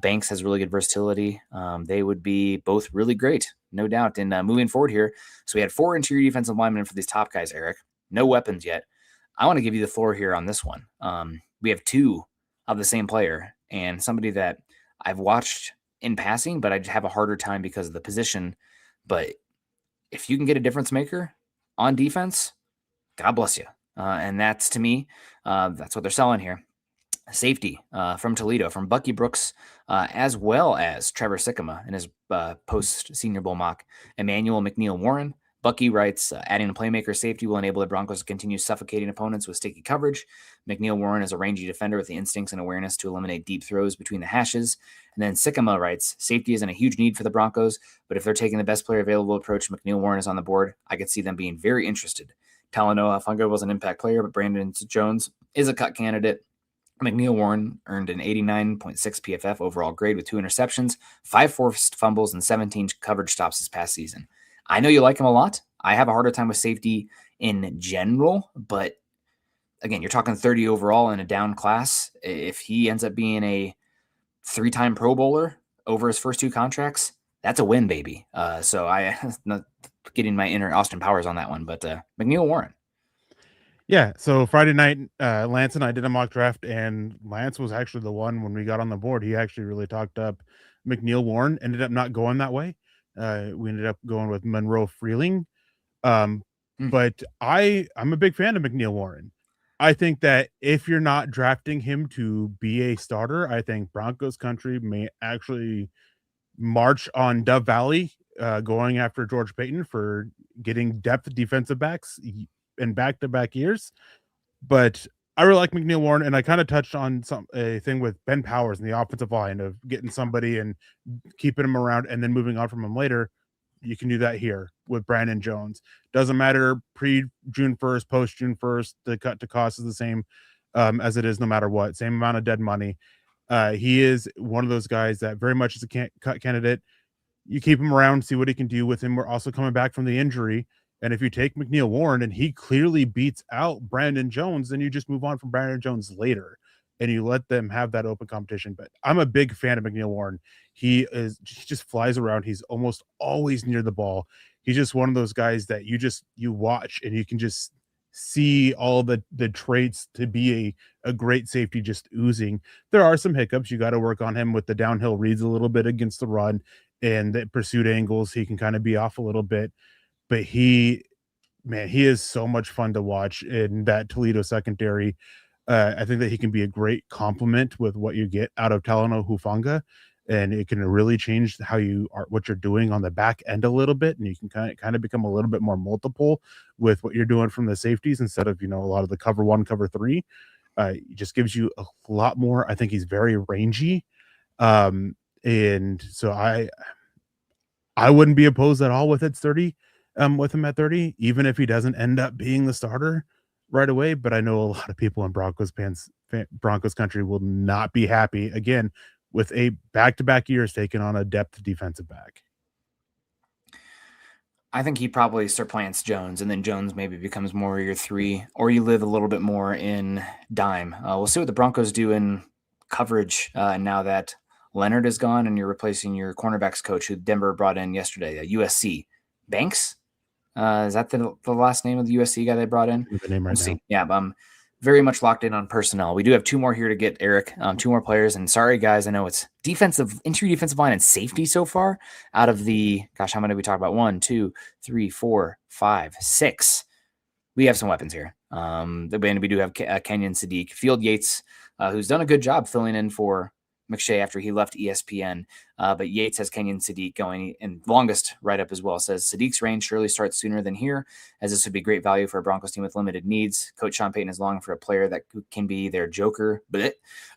Banks has really good versatility. They would be both really great, no doubt. And moving forward here, so we had 4 interior defensive linemen for these top guys, Eric. No weapons yet. I want to give you the floor here on this one. We have 2 of the same player and somebody that I've watched in passing, but I have a harder time because of the position. But if you can get a difference maker on defense, God bless you. And that's, to me, that's what they're selling here. Safety from Toledo, from Bucky Brooks, as well as Trevor Sikkema in his post-Senior Bowl mock. Emmanuel McNeil Warren, Bucky writes, adding a playmaker safety will enable the Broncos to continue suffocating opponents with sticky coverage. McNeil Warren is a rangy defender with the instincts and awareness to eliminate deep throws between the hashes. And then Sycamore writes, safety isn't a huge need for the Broncos, but if they're taking the best player available approach, McNeil Warren is on the board. I could see them being very interested. Talanoa Hufanga was an impact player, but Brandon Jones is a cut candidate. McNeil Warren earned an 89.6 PFF overall grade with 2 interceptions, 5 forced fumbles, and 17 coverage stops this past season. I know you like him a lot. I have a harder time with safety in general, but again, you're talking 30 overall in a down class. If he ends up being a 3-time Pro Bowler over his first 2 contracts, that's a win, baby. So I'm not getting my inner Austin Powers on that one, but McNeil Warren. Yeah, so Friday night, Lance and I did a mock draft, and Lance was actually the one when we got on the board. He actually really talked up McNeil Warren. Ended up not going that way. We ended up going with Monroe Freeling. But I'm a big fan of McNeil Warren. I think that if you're not drafting him to be a starter, I think Broncos country may actually march on Dove Valley, going after George Payton for getting depth defensive backs in back-to-back years. But I really like McNeil Warren, and I kind of touched on a thing with Ben Powers in the offensive line of getting somebody and keeping him around and then moving on from him later. You can do that here with Brandon Jones. Doesn't matter pre-June 1st, post-June 1st, the cut to cost is the same as it is no matter what. Same amount of dead money. He is one of those guys that very much is a cut candidate. You keep him around, see what he can do with him. We're also coming back from the injury. And if you take McNeil Warren and he clearly beats out Brandon Jones, then you just move on from Brandon Jones later and you let them have that open competition. But I'm a big fan of McNeil Warren. He just flies around. He's almost always near the ball. He's just one of those guys that you watch and you can just see all the traits to be a great safety just oozing. There are some hiccups. You got to work on him with the downhill reads a little bit against the run and the pursuit angles. He can kind of be off a little bit. But he is so much fun to watch in that Toledo secondary. I think that he can be a great complement with what you get out of Talanoa Hufanga, and it can really change what you're doing on the back end a little bit, and you can kind of become a little bit more multiple with what you're doing from the safeties instead of a lot of the cover 1, cover 3. It just gives you a lot more. I think he's very rangy, and so I wouldn't be opposed at all with it 30. With him at 30, even if he doesn't end up being the starter right away. But I know a lot of people in Broncos country will not be happy again with a back-to-back years taking on a depth defensive back. I think he probably supplants Jones, and then Jones maybe becomes more your 3, or you live a little bit more in dime. We'll see what the Broncos do in coverage now that Leonard is gone and you're replacing your cornerbacks coach who Denver brought in yesterday, USC. Banks? Is that the last name of the USC guy they brought in? The name right now. Yeah, I'm very much locked in on personnel. We do have 2 more here to get, Eric. 2 more players. And sorry, guys, I know it's interior defensive line and safety so far. Out of the, how many did we talk about? 1, 2, 3, 4, 5, 6. We have some weapons here. We do have Kenyon Sadiq, Field Yates, who's done a good job filling in for McShay after he left ESPN. But Yates has Kenyon Sadiq going, and longest write-up as well says Sadiq's reign surely starts sooner than here, as this would be great value for a Broncos team with limited needs. Coach Sean Payton is longing for a player that can be their joker,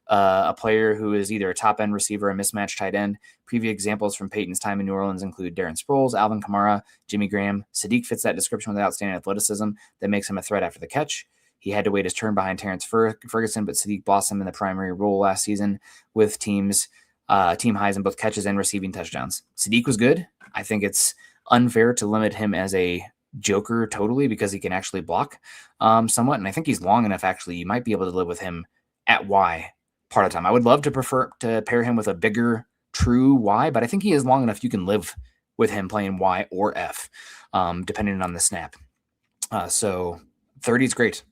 a player who is either a top-end receiver or a mismatched tight end. Previous examples from Payton's time in New Orleans include Darren Sproles, Alvin Kamara, Jimmy Graham. Sadiq fits that description with outstanding athleticism that makes him a threat after the catch. He had to wait his turn behind Terrence Ferguson, but Sadiq blossomed in the primary role last season with team highs in both catches and receiving touchdowns. Sadiq was good. I think it's unfair to limit him as a joker totally because he can actually block somewhat. And I think he's long enough, actually, you might be able to live with him at Y part of the time. I would love to prefer to pair him with a bigger true Y, but I think he is long enough you can live with him playing Y or F, depending on the snap. So 30 is great.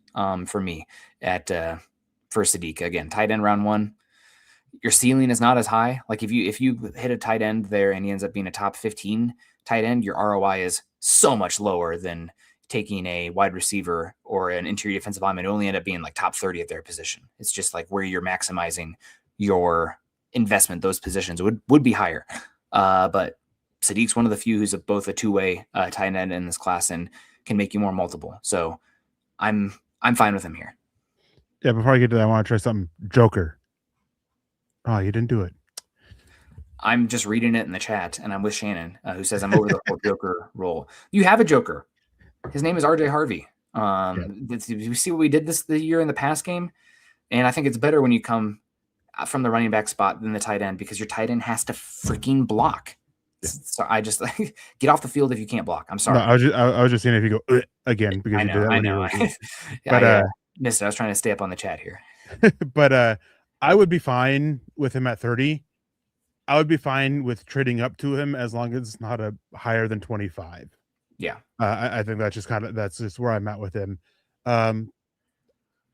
For me for Sadiq. Again, tight end round 1. Your ceiling is not as high. Like if you hit a tight end there and he ends up being a top 15 tight end, your ROI is so much lower than taking a wide receiver or an interior defensive lineman who only end up being like top 30 at their position. It's just like where you're maximizing your investment. Those positions would be higher. But Sadiq's one of the few who's both a two-way tight end in this class and can make you more multiple. So I'm fine with him here. Yeah, before I get to that, I want to try something. Joker. Oh, you didn't do it. I'm just reading it in the chat, and I'm with Shannon, who says I'm over the whole Joker role. You have a Joker. His name is RJ Harvey. Did you see what we did the year in the pass game? And I think it's better when you come from the running back spot than the tight end, because your tight end has to freaking block. Yeah. So I just get off the field if you can't block. I'm sorry. No, I was just saying if you go again, because you did that when you were. But I missed it. I was trying to stay up on the chat here. But I would be fine with him at 30. I would be fine with trading up to him as long as it's not a higher than 25. Yeah. I think that's just where I'm at with him.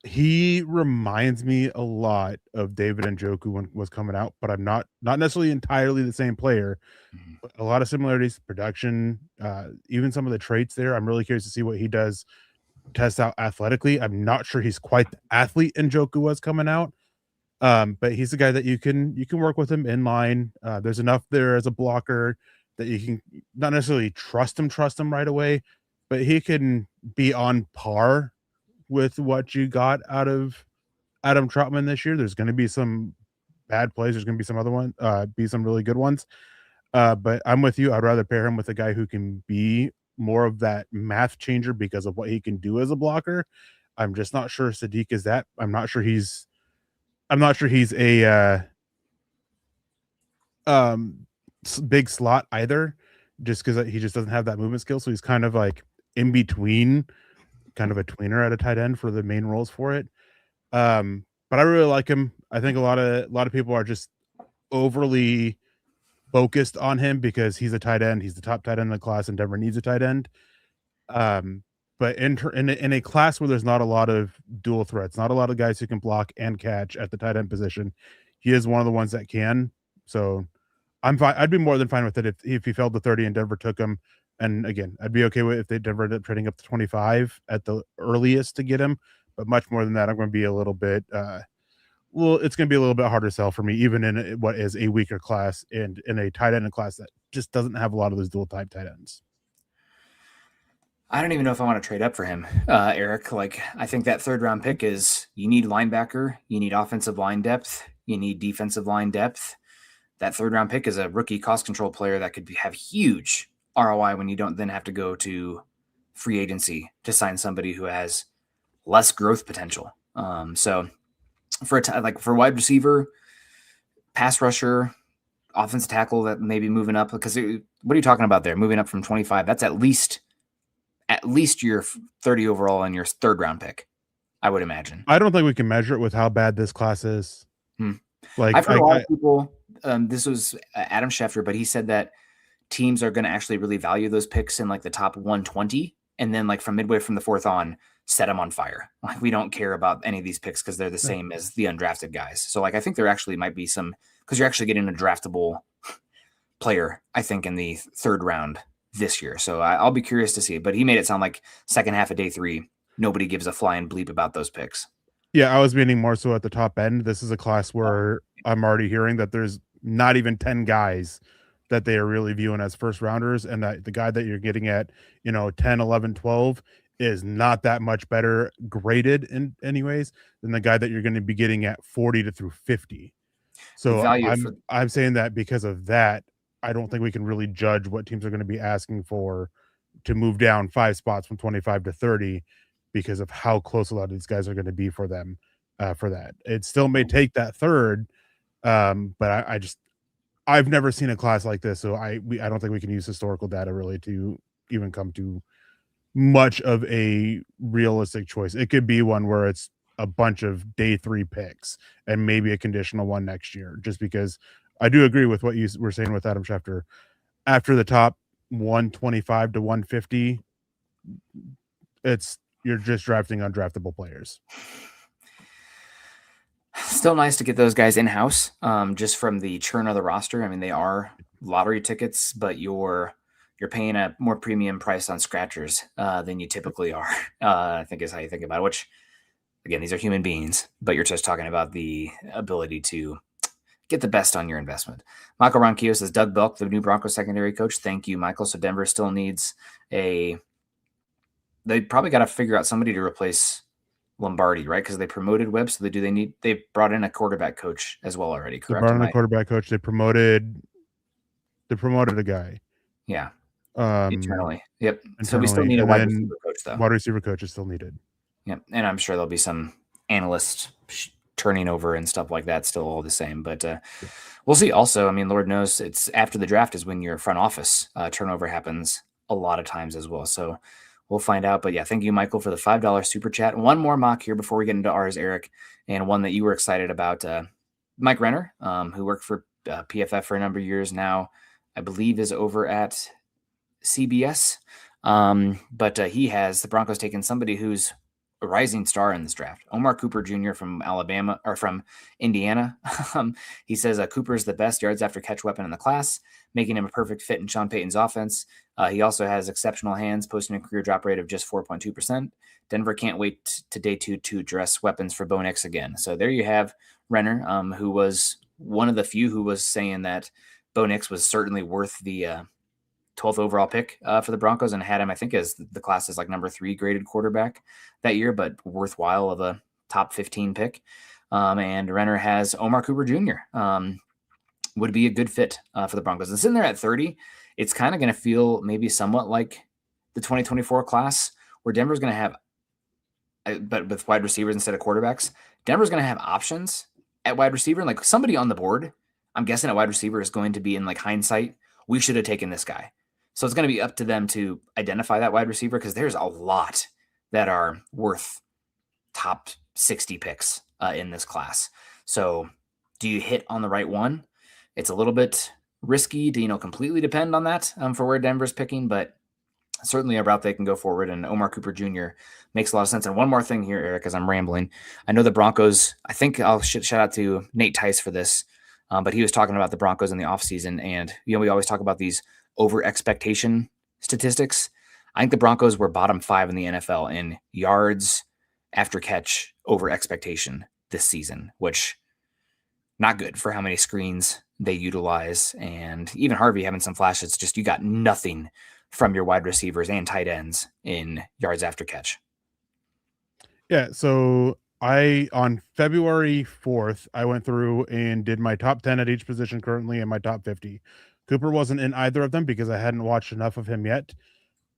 He reminds me a lot of David Njoku when was coming out, but I'm not necessarily entirely the same player. Mm-hmm. A lot of similarities, production, even some of the traits there. I'm really curious to see what he does test out athletically. I'm not sure he's quite the athlete Njoku was coming out. But he's the guy that you can work with him in line. There's enough there as a blocker that you can not necessarily trust him right away, but he can be on par with what you got out of Adam Troutman this year. There's going to be some bad plays. There's going to be some other one, be some really good ones. But I'm with you. I'd rather pair him with a guy who can be more of that math changer because of what he can do as a blocker. I'm just not sure Sadiq is that. I'm not sure he's a big slot either, just because he just doesn't have that movement skill. So he's kind of like in between, kind of a tweener at a tight end for the main roles for it. But I really like him. I think a lot of people are just overly focused on him because he's a tight end. He's the top tight end in the class, and Denver needs a tight end. But in a class where there's not a lot of dual threats, not a lot of guys who can block and catch at the tight end position, he is one of the ones that can. So I'm fine. I'd be more than fine with it if he fell to 30 and Denver took him. And again, I'd be okay with if Denver ended up trading up to 25 at the earliest to get him. But much more than that, I'm going to be a little bit. It's going to be a little bit harder sell for me, even in what is a weaker class and in a tight end class that just doesn't have a lot of those dual type tight ends. I don't even know if I want to trade up for him, Eric. Like, I think that third round pick is, you need linebacker, you need offensive line depth, you need defensive line depth. That third round pick is a rookie cost control player that could have huge ROI when you don't then have to go to free agency to sign somebody who has less growth potential. So for wide receiver, pass rusher, offensive tackle that may be moving up, because what are you talking about there? Moving up from 25, that's at least your 30 overall and your third round pick, I would imagine. I don't think we can measure it with how bad this class is. Like, I've heard a lot of people, this was Adam Schefter, but he said that teams are going to actually really value those picks in like the top 120. And then like from midway from the fourth on, set them on fire. Like, we don't care about any of these picks because they're the same as the undrafted guys. So like, I think there actually might be some, because you're actually getting a draftable player, I think, in the third round this year. So I'll be curious to see. But he made it sound like second half of day 3, nobody gives a flying bleep about those picks. Yeah, I was meaning more so at the top end. This is a class where I'm already hearing that there's not even 10 guys that they are really viewing as first rounders, and that the guy that you're getting at, 10, 11, 12 is not that much better graded in anyways than the guy that you're going to be getting at 40 through 50. So I'm saying that because of that, I don't think we can really judge what teams are going to be asking for to move down 5 spots from 25 to 30 because of how close a lot of these guys are going to be for them for that. It still may take that third, but I've never seen a class like this, so I don't think we can use historical data really to even come to much of a realistic choice. It could be one where it's a bunch of day 3 picks and maybe a conditional one next year, just because I do agree with what you were saying with Adam Schefter. After the top 125 to 150, you're just drafting undraftable players. Still nice to get those guys in-house, just from the churn of the roster. I mean, they are lottery tickets, but you're paying a more premium price on scratchers than you typically are, I think is how you think about it, which, again, these are human beings, but you're just talking about the ability to get the best on your investment. Michael Ronquillo says Doug Belk, the new Broncos secondary coach. Thank you, Michael. So Denver still needs they probably got to figure out somebody to replace Lombardi, right? Because they promoted Webb, so they brought in a quarterback coach as well already, correct? They brought in a quarterback coach. They promoted a guy. Yeah. Internally. Yep. Internally. So we still need a wide receiver coach, though. Wide receiver coach is still needed. Yep. And I'm sure there'll be some analyst turning over and stuff like that, still all the same. But we'll see. Also, I mean, Lord knows it's after the draft is when your front office turnover happens a lot of times as well. So we'll find out. But yeah, thank you, Michael, for the $5 super chat. One more mock here before we get into ours, Eric, and one that you were excited about. Mike Renner, who worked for PFF for a number of years now, I believe is over at CBS. But he has the Broncos taken somebody who's a rising star in this draft, Omar Cooper Jr. from Alabama or from Indiana. He says Cooper is the best yards after catch weapon in the class, making him a perfect fit in Sean Payton's offense. He also has exceptional hands, posting a career drop rate of just 4.2%. Denver can't wait to day 2 to address weapons for Bo Nix again. So there you have Renner, who was one of the few who was saying that Bo Nix was certainly worth the 12th overall pick for the Broncos, and had him, I think, as the class is like number 3 graded quarterback that year, but worthwhile of a top 15 pick. And Renner has Omar Cooper Jr. Would be a good fit for the Broncos. And sitting there at 30, it's kind of going to feel maybe somewhat like the 2024 class, where Denver's going to have, but with wide receivers instead of quarterbacks, Denver's going to have options at wide receiver. And like somebody on the board, I'm guessing at wide receiver is going to be in like hindsight, we should have taken this guy. So it's going to be up to them to identify that wide receiver, because there's a lot that are worth top 60 picks in this class. So do you hit on the right one? It's a little bit risky to, completely depend on that for where Denver's picking, but certainly a route they can go forward. And Omar Cooper Jr. makes a lot of sense. And one more thing here, Eric, as I'm rambling, I know the Broncos, I think I'll shout out to Nate Tice for this, but he was talking about the Broncos in the offseason. And, we always talk about these over expectation statistics. I think the Broncos were bottom 5 in the NFL in yards after catch over expectation this season, which not good for how many screens they utilize. And even Harvey having some flashes, just you got nothing from your wide receivers and tight ends in yards after catch. Yeah. So on February 4th, I went through and did my top 10 at each position currently and my top 50. Cooper wasn't in either of them because I hadn't watched enough of him yet.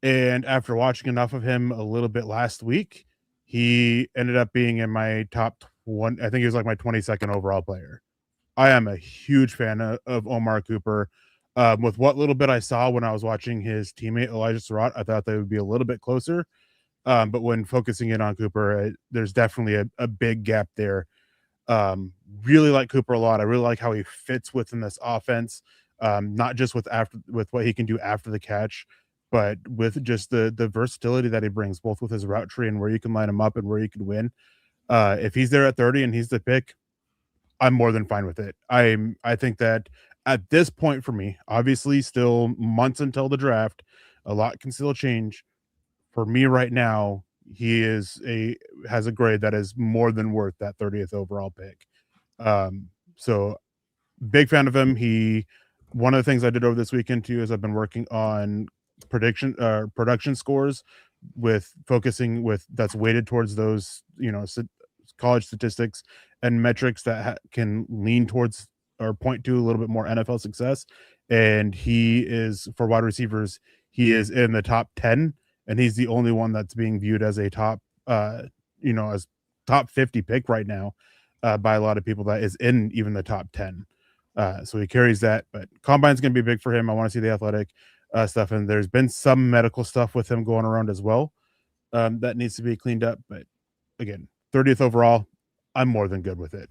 And after watching enough of him a little bit last week, he ended up being in my top one. I think he was like my 22nd overall player. I am a huge fan of Omar Cooper. With what little bit I saw when I was watching his teammate Elijah Surratt, I thought they would be a little bit closer. But when focusing in on Cooper, there's definitely a big gap there. Really like Cooper a lot. I really like how he fits within this offense. Not just with what he can do after the catch, but with just the versatility that he brings, both with his route tree and where you can line him up and where you can win. If he's there at 30 and he's the pick, I'm more than fine with it. I think that at this point for me, obviously still months until the draft, a lot can still change. For me right now, he has a grade that is more than worth that 30th overall pick. So big fan of him. One of the things I did over this weekend too is I've been working on production scores with focusing that's weighted towards those, college statistics and metrics that can lean towards or point to a little bit more NFL success. And he is, for wide receivers, he is in the top 10, and he's the only one that's being viewed as a top, as top 50 pick right now by a lot of people that is in even the top 10. So he carries that, but combine's going to be big for him. I want to see the athletic stuff. And there's been some medical stuff with him going around as well that needs to be cleaned up. But again, 30th overall, I'm more than good with it.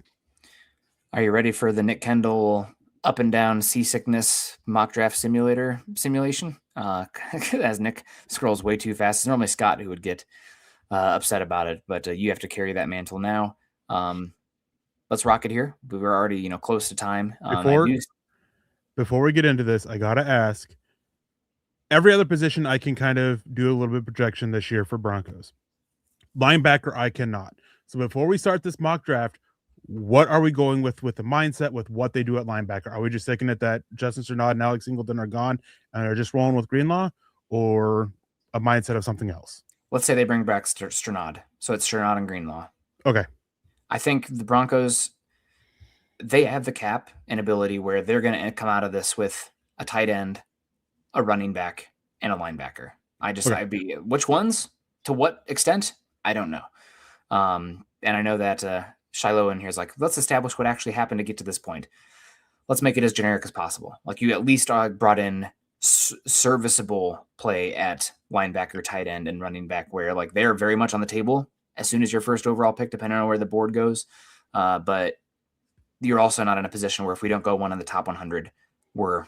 Are you ready for the Nick Kendall up and down seasickness mock draft simulation? As Nick scrolls way too fast. It's normally Scott who would get upset about it, but you have to carry that mantle now. Let's rock it here. We were already, close to time. Before we get into this, I gotta ask. Every other position I can kind of do a little bit of projection this year for Broncos. Linebacker, I cannot. So before we start this mock draft, what are we going with the mindset with what they do at linebacker? Are we just thinking that Justin Strnad and Alex Singleton are gone and they're just rolling with Greenlaw, or a mindset of something else? Let's say they bring back Strnad. So it's Strnad and Greenlaw. Okay. I think the Broncos, they have the cap and ability where they're going to come out of this with a tight end, a running back, and a linebacker. I'd be, which ones, to what extent, I don't know. And I know that Shiloh in here is like, let's establish what actually happened to get to this point. Let's make it as generic as possible. Like, you at least brought in serviceable play at linebacker, tight end, and running back, where like they're very much on the table as soon as your first overall pick, depending on where the board goes. But you're also not in a position where if we don't go one in the top 100, we're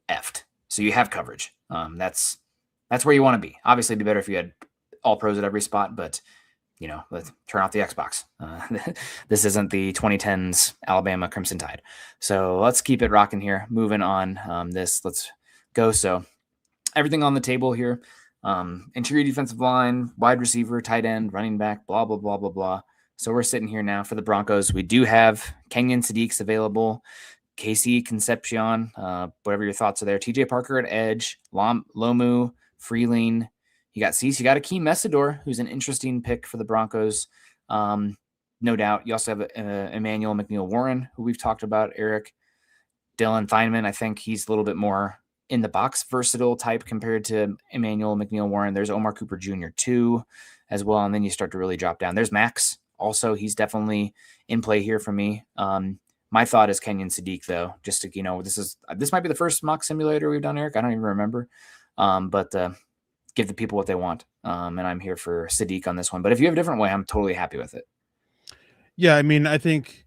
effed. So you have coverage. That's where you want to be. Obviously, it'd be better if you had all pros at every spot, but let's turn off the Xbox. This isn't the 2010s Alabama Crimson Tide. So let's keep it rocking here. Moving on. Let's go. So everything on the table here. Interior defensive line, wide receiver, tight end, running back, blah, blah, blah, blah, blah. So we're sitting here now for the Broncos. We do have Kenyon Sadiq's available, Casey Concepcion, whatever your thoughts are there. TJ Parker at edge, Lomu, Freeling. You got Cease. You got Akeem Messidor, who's an interesting pick for the Broncos. No doubt. You also have Emmanuel McNeil-Warren, who we've talked about, Eric. Dylan Feynman, I think he's a little bit more in the box versatile type compared to Emmanuel McNeil-Warren. There's Omar Cooper Jr. too, as well. And then you start to really drop down. There's Max. Also, he's definitely in play here for me. My thought is Kenyon Sadiq, though. Just to, this might be the first mock simulator we've done, Eric. I don't even remember. But give the people what they want. And I'm here for Sadiq on this one. But if you have a different way, I'm totally happy with it. Yeah, I mean, I think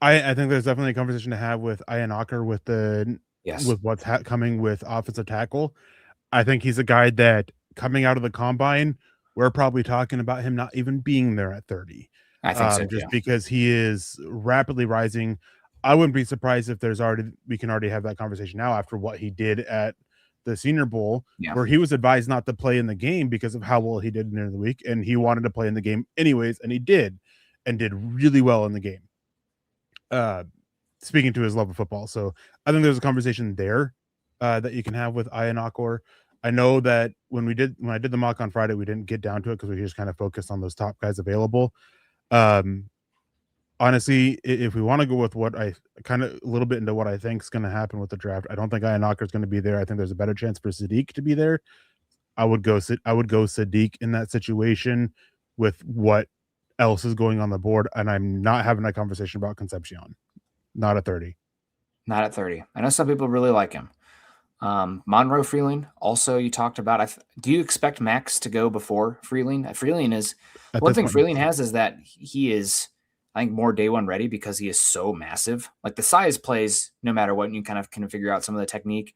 there's definitely a conversation to have with Ian Ocker with what's coming with offensive tackle. I think he's a guy that coming out of the combine, we're probably talking about him not even being there at 30. I think so, just because he is rapidly rising. I wouldn't be surprised if we can already have that conversation now after what he did at the Senior Bowl, where he was advised not to play in the game because of how well he did near the week, and he wanted to play in the game anyways, and he did really well in the game. Speaking to his love of football. So I think there's a conversation there that you can have with Ian Ocker. I know that when I did the mock on Friday, we didn't get down to it because we just kind of focused on those top guys available. Honestly, if we want to go with what I kind of a little bit into what I think is going to happen with the draft, I don't think Ian Ocker is going to be there. I think there's a better chance for Sadiq to be there. I would go Sadiq in that situation with what else is going on the board, and I'm not having a conversation about Concepcion. Not at 30. Not at 30. I know some people really like him. Monroe Freeling, also you talked about. Do you expect Max to go before Freeling? Freeling is one thing Freeling has is that he is, I think, more day one ready because he is so massive. Like the size plays no matter what, and you kind of can figure out some of the technique.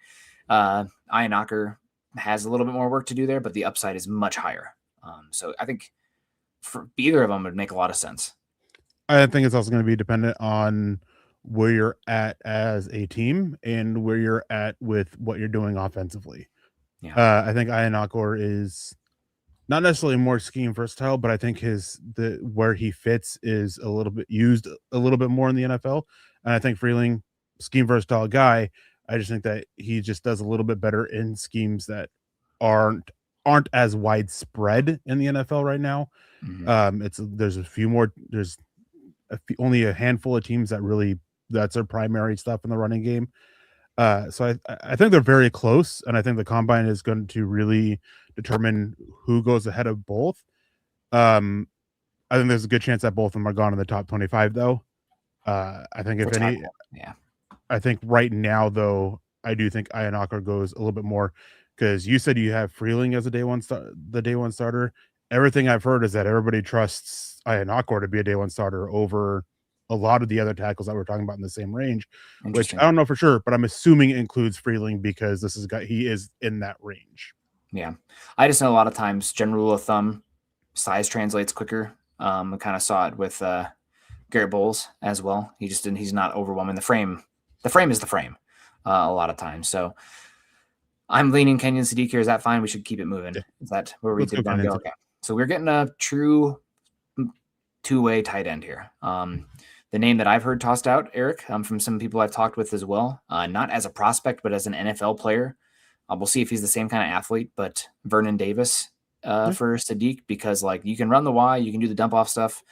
Ian Ocker has a little bit more work to do there, but the upside is much higher. So I think for either of them would make a lot of sense. I think it's also going to be dependent on where you're at as a team and where you're at with what you're doing offensively. Yeah. I think Ian Ocker is not necessarily more scheme versatile, but I think where he fits is used a little bit more in the NFL. And I think Freeling, scheme versatile guy, I just think that he just does a little bit better in schemes that aren't as widespread in the NFL right now. Mm-hmm. There's only a handful of teams that's their primary stuff in the running game. So I think they're very close, and I think the combine is going to really determine who goes ahead of both. I think there's a good chance that both of them are gone in the top 25, though. I think I think right now, though, I do think Ian Ocker goes a little bit more because you said you have Freeling as the day one starter. Everything I've heard is that everybody trusts Ian Ocker to be a day one starter over a lot of the other tackles that we're talking about in the same range, which I don't know for sure, but I'm assuming it includes Freeling because he is in that range. Yeah. I just know a lot of times, general rule of thumb, size translates quicker. We kind of saw it with Garrett Bowles as well. He's not overwhelming. The frame is the frame a lot of times. So I'm leaning Kenyon Sadiq here. Is that fine? We should keep it moving. Yeah. Is that where we did want to go? Okay. So we're getting a true two-way tight end here. The name that I've heard tossed out, Eric, from some people I've talked with as well, not as a prospect, but as an NFL player. We'll see if he's the same kind of athlete, but Vernon Davis for Sadiq, because like you can run the Y, you can do the dump off stuff.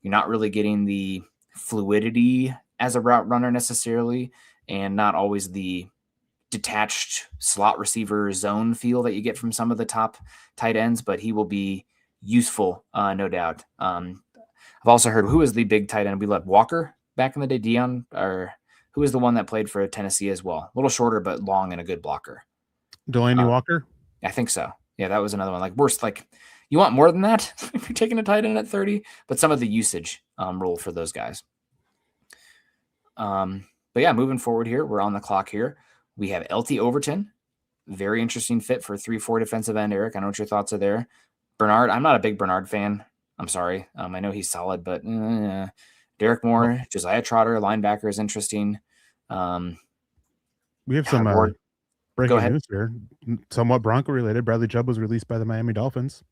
You're not really getting the fluidity as a route runner necessarily, and not always the detached slot receiver zone feel that you get from some of the top tight ends, but he will be useful, no doubt. I've also heard, who is the big tight end we let Walker back in the day, Dion, or who is the one that played for Tennessee as well? A little shorter, but long and a good blocker. Delaney Walker? I think so. Yeah, that was another one. Like worse, like you want more than that if you're taking a tight end at 30, but some of the usage rule for those guys. But yeah, moving forward here, we're on the clock here. We have LT Overton, very interesting fit for 3-4 defensive end. Eric, I know what your thoughts are there. Bernard, I'm not a big Bernard fan. I'm sorry. I know he's solid, but Derek Moore, Josiah Trotter, linebacker is interesting. We have some breaking news here, somewhat Bronco related. Bradley Chubb was released by the Miami Dolphins.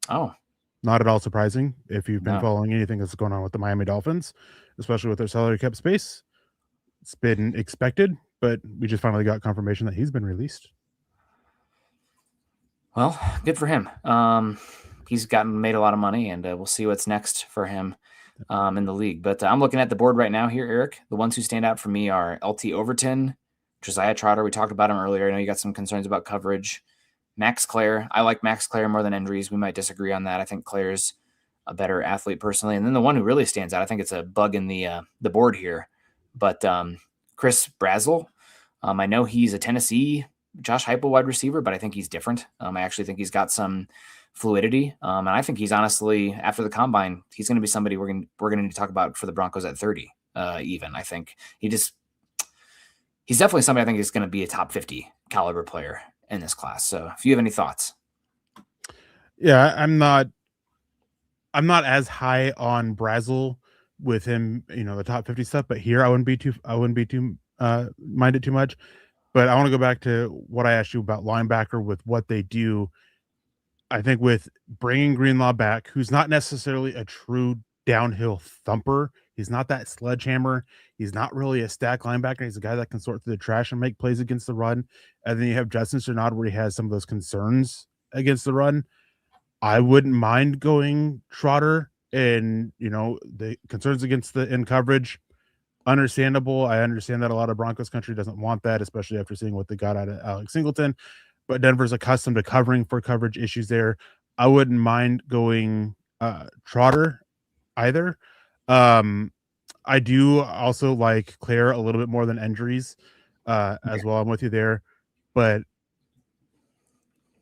Oh, not at all surprising if you've been following anything that's going on with the Miami Dolphins, especially with their salary cap space. It's been expected, but we just finally got confirmation that he's been released. Well, good for him. He's made a lot of money, and we'll see what's next for him in the league. But I'm looking at the board right now here, Eric. The ones who stand out for me are LT Overton, Josiah Trotter. We talked about him earlier. I know you got some concerns about coverage. Max Clare. I like Max Clare more than Endries. We might disagree on that. I think Clare's a better athlete personally. And then the one who really stands out, I think it's a bug in the board here, but Chris Brazel. I know he's a Tennessee Josh Heupel wide receiver, but I think he's different. I actually think he's got some fluidity. And I think he's honestly, after the combine, he's going to be somebody we're going to need to talk about for the Broncos at 30 even. I think he's definitely somebody I think is going to be a top 50 caliber player in this class. So if you have any thoughts. Yeah, I'm not as high on Brazel with him, the top 50 stuff, but here I wouldn't be too minded too much. But I want to go back to what I asked you about linebacker with what they do. I think with bringing Greenlaw back, who's not necessarily a true downhill thumper. He's not that sledgehammer. He's not really a stack linebacker. He's a guy that can sort through the trash and make plays against the run. And then you have Justin Strnad, where he has some of those concerns against the run. I wouldn't mind going Trotter, and the concerns against the in coverage. Understandable. I understand that a lot of Broncos country doesn't want that, especially after seeing what they got out of Alex Singleton. But Denver's accustomed to covering for coverage issues there. I wouldn't mind going Trotter either. I do also like Claire a little bit more than Endries as well. I'm with you there. But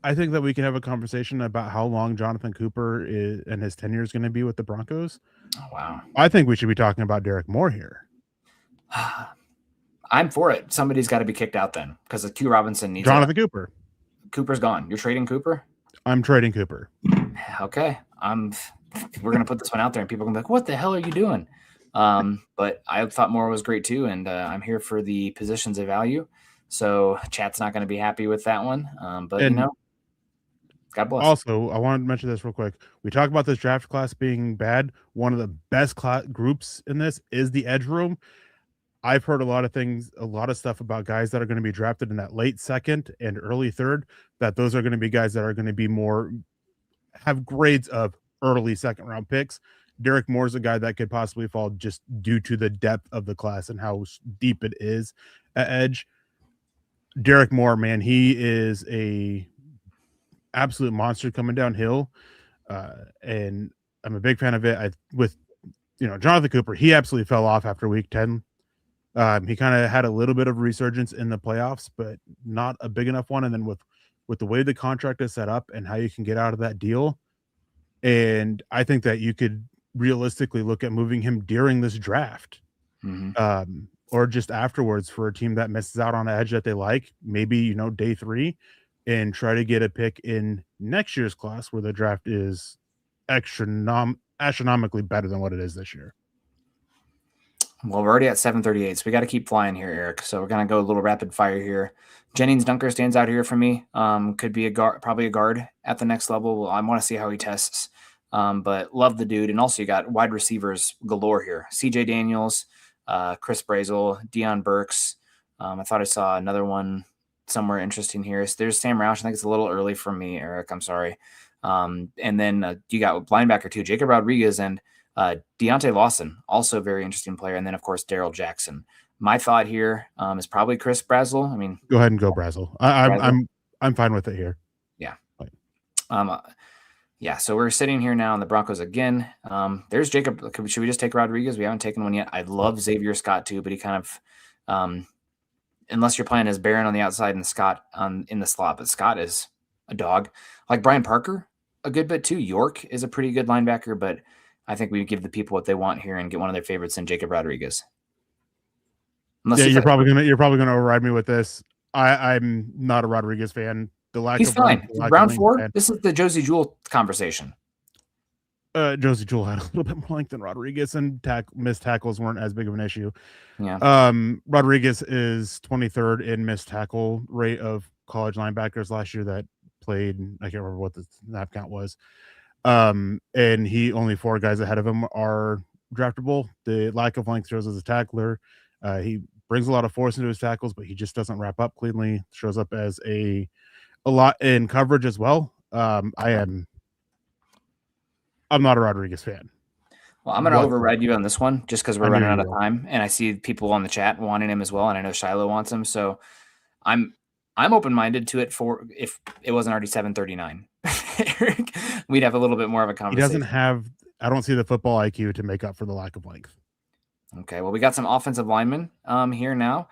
I think that we can have a conversation about how long Jonathan Cooper and his tenure is going to be with the Broncos. Oh, wow. I think we should be talking about Derek Moore here. I'm for it. Somebody's got to be kicked out then, because Q Robinson needs Jonathan Cooper. Cooper's gone. You're trading Cooper? I'm trading Cooper. Okay. We're going to put this one out there and people are going to be like, what the hell are you doing? But I thought Moore was great too. And I'm here for the positions of value. So chat's not going to be happy with that one. But God bless. Also, I wanted to mention this real quick. We talk about this draft class being bad. One of the best groups in this is the edge room. I've heard a lot of stuff about guys that are going to be drafted in that late second and early third, that those are going to be guys that are going to be have grades of early second round picks. Derek Moore's a guy that could possibly fall just due to the depth of the class and how deep it is at edge. Derek Moore, man, he is a absolute monster coming downhill. And I'm a big fan of it. Jonathan Cooper, he absolutely fell off after week 10. He kind of had a little bit of resurgence in the playoffs, but not a big enough one. And then with the way the contract is set up and how you can get out of that deal, and I think that you could realistically look at moving him during this draft, or just afterwards for a team that misses out on an edge that they like, maybe day 3, and try to get a pick in next year's class where the draft is astronomically better than what it is this year. Well, we're already at 7:38, so we got to keep flying here, Eric. So we're going to go a little rapid fire here. Jennings Dunker stands out here for me. Could be probably a guard at the next level. I want to see how he tests But love the dude. And also you got wide receivers galore here. CJ Daniels, Chris Brazel, Deion Burks. I thought I saw another one somewhere interesting here. So there's Sam Roush. I think it's a little early for me, Eric. I'm sorry. And then you got linebacker too, Jacob Rodriguez and Deontay Lawson, also a very interesting player. And then, of course, Daryl Jackson. My thought here is probably Chris Brazel. I mean, go ahead and go Brazel. I'm fine with it here. Yeah. Yeah, so we're sitting here now in the Broncos again. There's Jacob. Should we just take Rodriguez? We haven't taken one yet. I love Xavier Scott too, but he kind of, unless your plan is Barron on the outside and Scott in the slot, but Scott is a dog. Like Brian Parker, a good bit too. York is a pretty good linebacker, but I think we give the people what they want here and get one of their favorites in Jacob Rodriguez. You're probably gonna override me with this. I'm not a Rodriguez fan. He's fine. Round 4. This is the Josie Jewell conversation. Josie Jewell had a little bit more length than Rodriguez, and missed tackles weren't as big of an issue. Yeah. Rodriguez is 23rd in missed tackle rate of college linebackers last year that played. I can't remember what the snap count was. And he only 4 guys ahead of him are draftable. The lack of length shows as a tackler. He brings a lot of force into his tackles, but he just doesn't wrap up cleanly. Shows up as a lot in coverage as well. I'm not a Rodriguez fan. Well, I'm going to override you on this one just because we're running out of time, and I see people on the chat wanting him as well, and I know Shiloh wants him, so I'm open-minded to it for if it wasn't already 7:39. We'd have a little bit more of a conversation. He doesn't have. I don't see the football IQ to make up for the lack of length. Okay, well, we got some offensive linemen here now.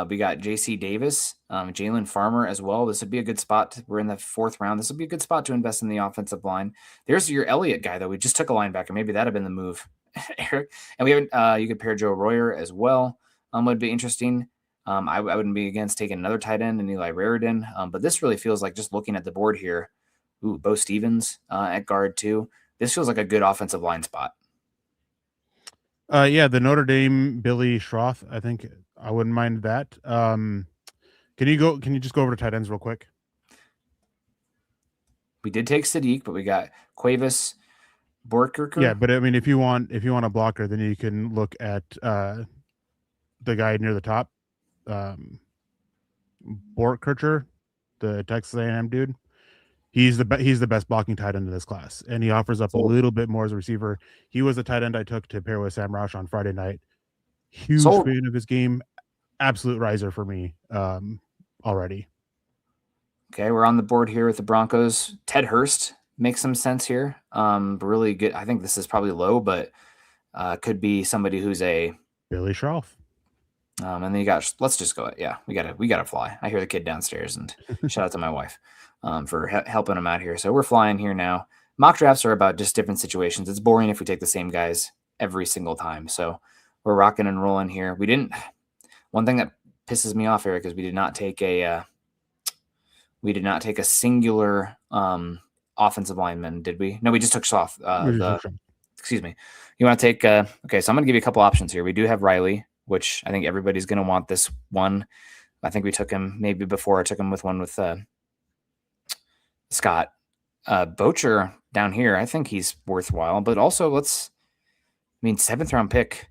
We got J.C. Davis, Jalen Farmer as well. This would be a good spot. We're in the 4th round. This would be a good spot to invest in the offensive line. There's your Elliott guy, though. We just took a linebacker. Maybe that'd have been the move, Eric. And we haven't. You could pair Joe Royer as well. Would be interesting. I wouldn't be against taking another tight end and Eli Raridan. But this really feels like just looking at the board here. Ooh, Bo Stevens at guard too. This feels like a good offensive line spot. Yeah, the Notre Dame Billy Schroth. I think I wouldn't mind that. Can you just go over to tight ends real quick? We did take Sadiq, but we got Cuevas, Borkerker. Yeah, but I mean, if you want a blocker, then you can look at the guy near the top, Borkercher, the Texas A&M dude. He's the best blocking tight end in this class, and he offers up a little bit more as a receiver. He was a tight end I took to pair with Sam Roush on Friday night. Huge fan of his game. Absolute riser for me already. Okay, we're on the board here with the Broncos. Ted Hurst makes some sense here. Really good. I think this is probably low, but could be somebody who's a Billy Schroff. And then you got. Let's just go. Yeah, we gotta fly. I hear the kid downstairs, and shout out to my wife for helping him out here. So we're flying here now. Mock drafts are about just different situations. It's boring if we take the same guys every single time. So we're rocking and rolling here. We didn't. One thing that pisses me off, Eric, is we did not take a singular offensive lineman, did we? No, we just took Schroff. Excuse me. You want to take? Okay, so I'm going to give you a couple options here. We do have Riley, which I think everybody's going to want this one. I think we took him maybe before I took him with one with Scott. Bocher down here, I think he's worthwhile, but also 7th round pick,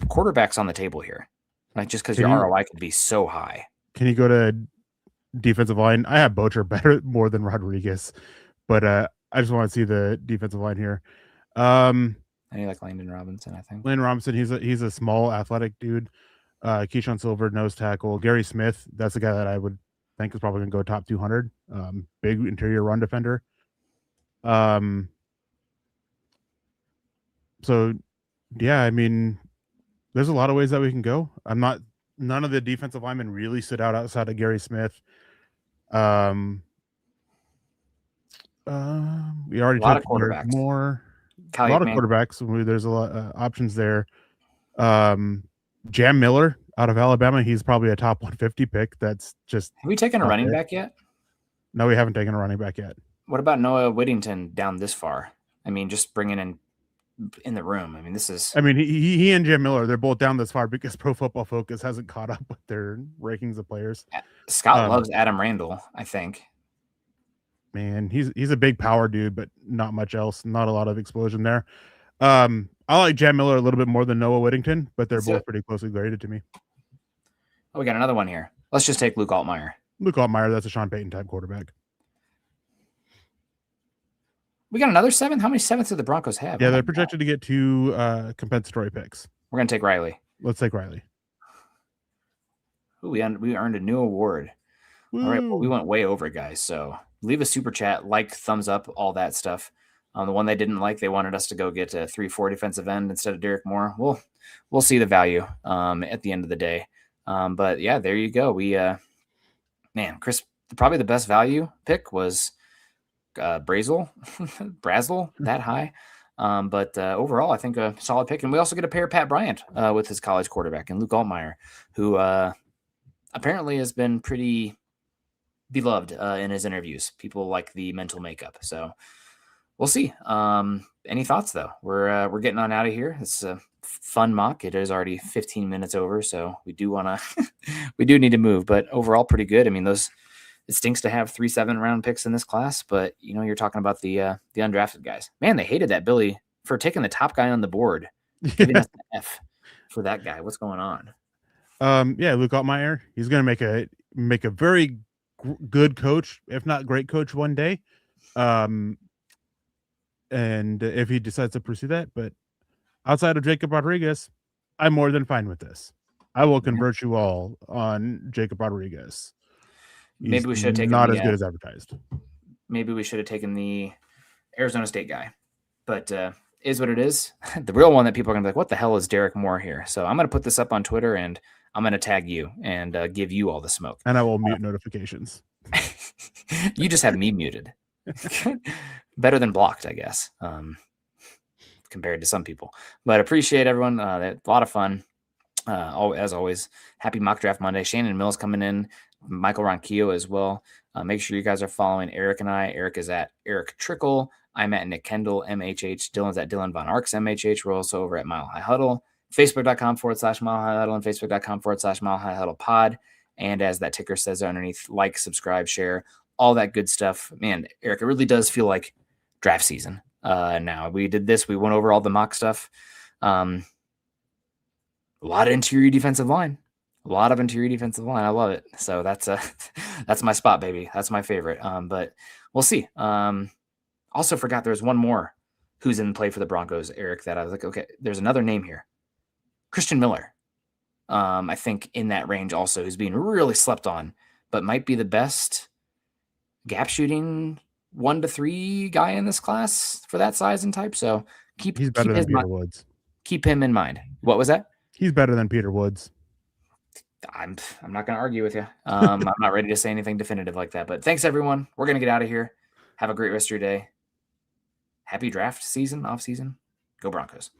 quarterback's on the table here, like just because your ROI could be so high. Can you go to defensive line? I have Bocher more than Rodriguez, but I just want to see the defensive line here. I like Landon Robinson. I think Landon Robinson. He's a small, athletic dude. Keyshawn Silver, nose tackle. Gary Smith. That's the guy that I would think is probably going to go top 200. Big interior run defender. So, yeah, I mean, there's a lot of ways that we can go. None of the defensive linemen really stood out outside of Gary Smith. We already took more. A lot of quarterbacks. There's a lot of options there. Jam Miller out of Alabama. He's probably a top 150 pick. That's just. Have we taken a running back yet? No, we haven't taken a running back yet. What about Noah Whittington down this far? I mean, just bringing in the room. I mean, this is. I mean, he and Jam Miller, they're both down this far because Pro Football Focus hasn't caught up with their rankings of players. Scott loves Adam Randall, I think. Man, he's a big power dude, but not much else. Not a lot of explosion there. I like Jam Miller a little bit more than Noah Whittington, but they're Let's do both it. pretty closely graded to me. Oh, we got another one here. Let's just take Luke Altmaier. Luke Altmaier, that's a Sean Payton type quarterback. We got another 7. How many 7ths do the Broncos have? Yeah, they're projected to get 2 compensatory picks. We're gonna take Riley. Let's take Riley. Ooh, we earned a new award. Woo. All right, well, we went way over, guys. So leave a super chat, like, thumbs up, all that stuff. The one they didn't like, they wanted us to go get a 3-4 defensive end instead of Derek Moore. We'll see the value at the end of the day. But yeah, there you go. We Chris, probably the best value pick was Brazel, that high. But overall, I think a solid pick. And we also get a pair of Pat Bryant with his college quarterback and Luke Altmaier, who apparently has been pretty beloved in his interviews. People like the mental makeup. So we'll see. Any thoughts though? We're getting on out of here. It's a fun mock. It is already 15 minutes over, so we do need to move. But overall, pretty good. I mean, it stinks to have 3 7-round picks in this class, but you're talking about the undrafted guys. Man, they hated that Billy for taking the top guy on the board, giving us an F for that guy. What's going on? Yeah, Luke Altmaier. He's going to make a very good coach, if not great coach, one day. And if he decides to pursue that, but outside of Jacob Rodriguez, I'm more than fine with this. I will convert you all on Jacob Rodriguez. Maybe we should have taken not as good as advertised. Maybe we should have taken the Arizona State guy, but is what it is. The real one that people are gonna be like, "What the hell is Derek Moore here?" So I'm gonna put this up on Twitter and I'm gonna tag you and give you all the smoke. And I will mute notifications. You just have me muted. Better than blocked, I guess, compared to some people. But appreciate everyone. A lot of fun. As always, happy Mock Draft Monday. Shannon Mills coming in. Michael Ronquillo as well. Make sure you guys are following Eric and I. Eric is at Eric Trickle. I'm at Nick Kendall, MHH. Dylan's at Dylan Von Arks, MHH. We're also over at Mile High Huddle. Facebook.com/Mile High Huddle and Facebook.com/Mile High Huddle Pod. And as that ticker says underneath, like, subscribe, share, all that good stuff. Man, Eric, it really does feel like draft season. Now we did this. We went over all the mock stuff. A lot of interior defensive line. I love it. So that's my spot, baby. That's my favorite. But we'll see. Also forgot there's one more who's in play for the Broncos, Eric, that I was like, okay, there's another name here. Christian Miller. I think in that range also, who's being really slept on, but might be the best gap shooting 1 to 3 guy in this class for that size and type. So he's better than Peter Woods. Keep him in mind. What was that? He's better than Peter Woods. I'm not going to argue with you. I'm not ready to say anything definitive like that. But thanks, everyone. We're going to get out of here. Have a great rest of your day. Happy draft season, off season. Go Broncos.